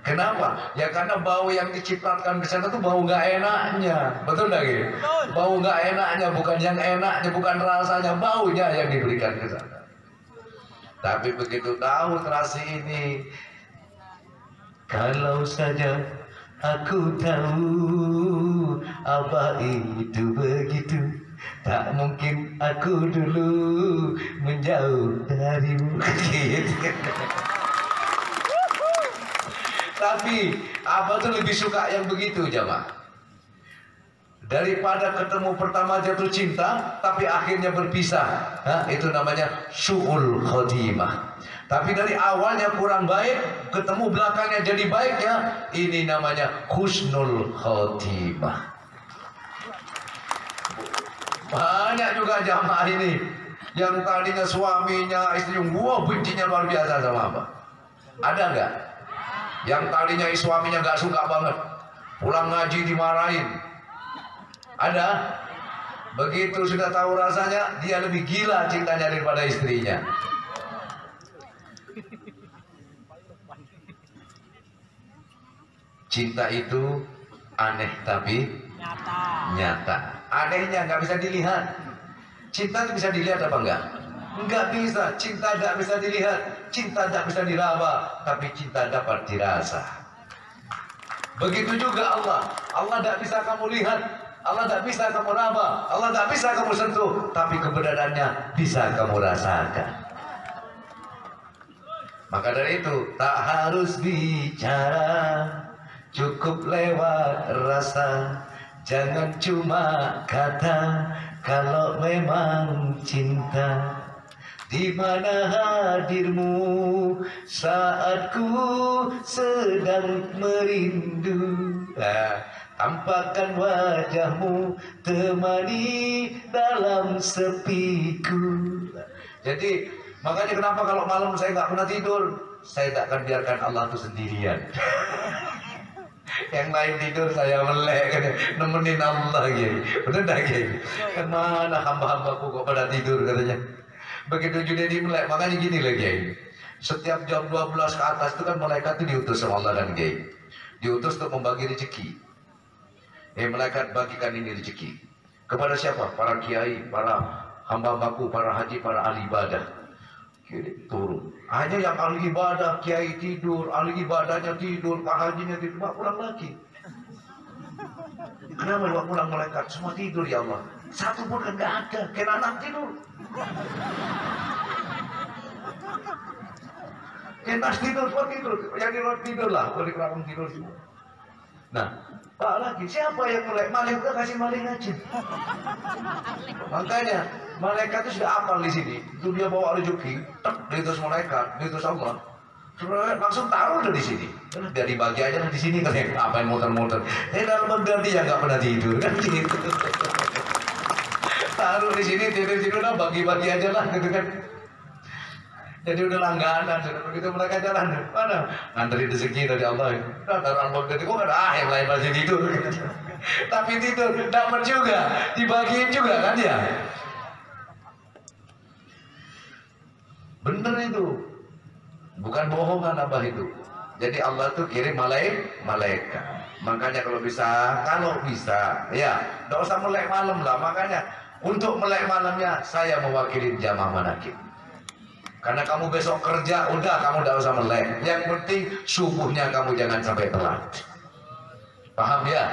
Kenapa? Ya karena bau yang diciptakan di sana tuh bau nggak enaknya, betul nggak gitu? Bau nggak enaknya, bukan yang enaknya, bukan rasanya, baunya yang diberikan ke sana. Tapi begitu tahu terasi ini, kalau saja aku tahu Abah itu begitu, tak mungkin aku dulu menjauh darimu. Tapi Abah tuh lebih suka yang begitu jamaah, daripada ketemu pertama jatuh cinta tapi akhirnya berpisah. Itu namanya su'ul khotimah. Tapi dari awalnya kurang baik, ketemu belakangnya jadi baik, ya ini namanya husnul khotimah. Banyak juga jamaah ini yang tadinya suaminya, istrinya, wah bencinya luar biasa sama Abah. Ada nggak? Yang tadinya suaminya nggak suka banget, pulang ngaji dimarahin. Ada? Begitu sudah tahu rasanya, dia lebih gila cintanya daripada istrinya. Cinta itu aneh tapi nyata. Anehnya nggak bisa dilihat. Cinta itu bisa dilihat apa enggak? Enggak bisa. Cinta nggak bisa dilihat. Cinta nggak bisa diraba. Tapi cinta dapat dirasa. Begitu juga Allah. Allah nggak bisa kamu lihat. Allah nggak bisa kamu raba. Allah nggak bisa kamu sentuh. Tapi keberadaannya bisa kamu rasakan. Maka dari itu tak harus bicara, cukup lewat rasa. Jangan cuma kata kalau memang cinta. Di mana hadirmu saat ku sedang merindu. Tampakkan wajahmu, temani dalam sepiku. Jadi makanya kenapa kalau malam saya nggak pernah tidur, saya tak akan biarkan Allah itu sendirian. Yang lain tidur saya melek, nemenin Allah gitu. Benar tak gitu? Kemana hamba-hambaku kok pada tidur katanya. Begitu Junaidi melek, makanya gini lagi ya. Setiap jam 12 ke atas itu kan malaikat itu diutus sama Allah kan Kiai. Diutus untuk membagi rezeki. Malaikat bagikan ini rezeki. Kepada siapa? Para kiai, para hamba-hambaku, para haji, para ahli ibadah. Kiri turun. Hanya yang ahli ibadah, kiai tidur, ahli ibadahnya tidur, pak hajinya tidur, bawa pulang lagi. Kenapa bawa pulang malaikat? Semua tidur ya Allah. Satu pun kan nggak ada. Kena anak tidur. Kena tidur, semua tidur. Yang di luar tidur lah, kalau di kerangkang tidur semua. Nah, pak lagi siapa yang mulai? Maling udah kasih maling aja. Makanya malaikat itu sudah apal di sini. Itu dia bawa rezeki, tek, diutus malaikat, diutus Allah. Langsung taruh udah di sini. Biar dibagi aja di sini kan, ngapain muter-muter. Dalam berarti yang nggak pernah tidur kan gitu. Taruh di sini, tidur lah, bagi-bagi aja lah gitu kan. Jadi udah langganan, sudah begitu mereka jalan, mana ngantri rezeki dari Allah. Taruh Allah dari kok ada yang lain masih tidur. Tapi tidur dapat juga, dibagiin juga kan ya. Bener itu, bukan bohongan Abah itu. Jadi Allah tuh kirim malaikat. Makanya kalau bisa, ya, nggak usah melek malam lah. Makanya untuk melek malamnya saya mewakili jamaah manakib. Karena kamu besok kerja, udah kamu tidak usah melek. Yang penting subuhnya kamu jangan sampai telat. Paham ya?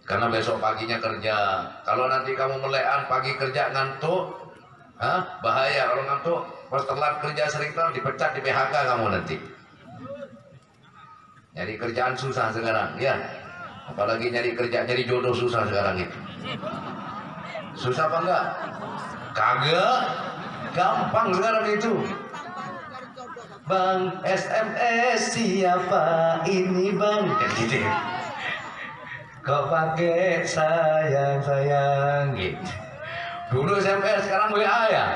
Karena besok paginya kerja. Kalau nanti kamu melekan pagi kerja ngantuk, bahaya kalau ngantuk. Pas telat kerja sering telat dipecat, di PHK kamu nanti. Nyari kerjaan susah sekarang, ya. Apalagi nyari kerja, nyari jodoh susah sekarang itu. Susah apa enggak? Kagak. Gampang sekarang itu. Bang, SMS siapa ini bang? Kan gitu. Kok pakai sayang gitu. Dulu SMS, sekarang WA ya.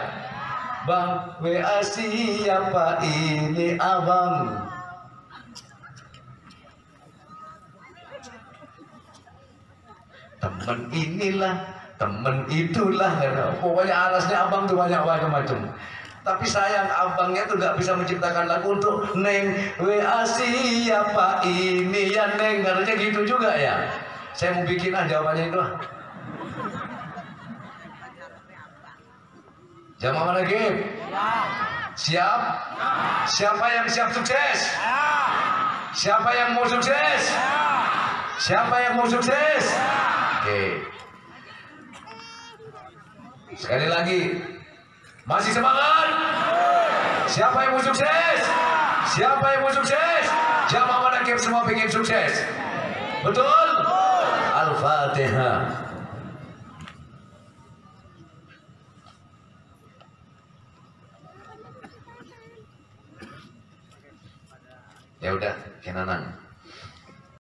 Bang, WA siapa ini abang? Temen inilah, temen itulah, pokoknya alasnya abang tuh banyak macam-macam. Tapi sayang abangnya tuh gak bisa menciptakan lagu untuk Neng WA siapa ini ya Neng, katanya gitu juga ya. Saya mau bikin jawabannya itu. Jamaah mana lagi? Siap? Siapa yang siap sukses? Siapa yang mau sukses? Siapa yang mau sukses? Oke. Sekali lagi. Masih semangat? Siapa yang mau sukses? Siapa yang mau sukses? Jamaah manakib semua pengen sukses. Betul? Al-Fatihah. Ya udah, kenanang.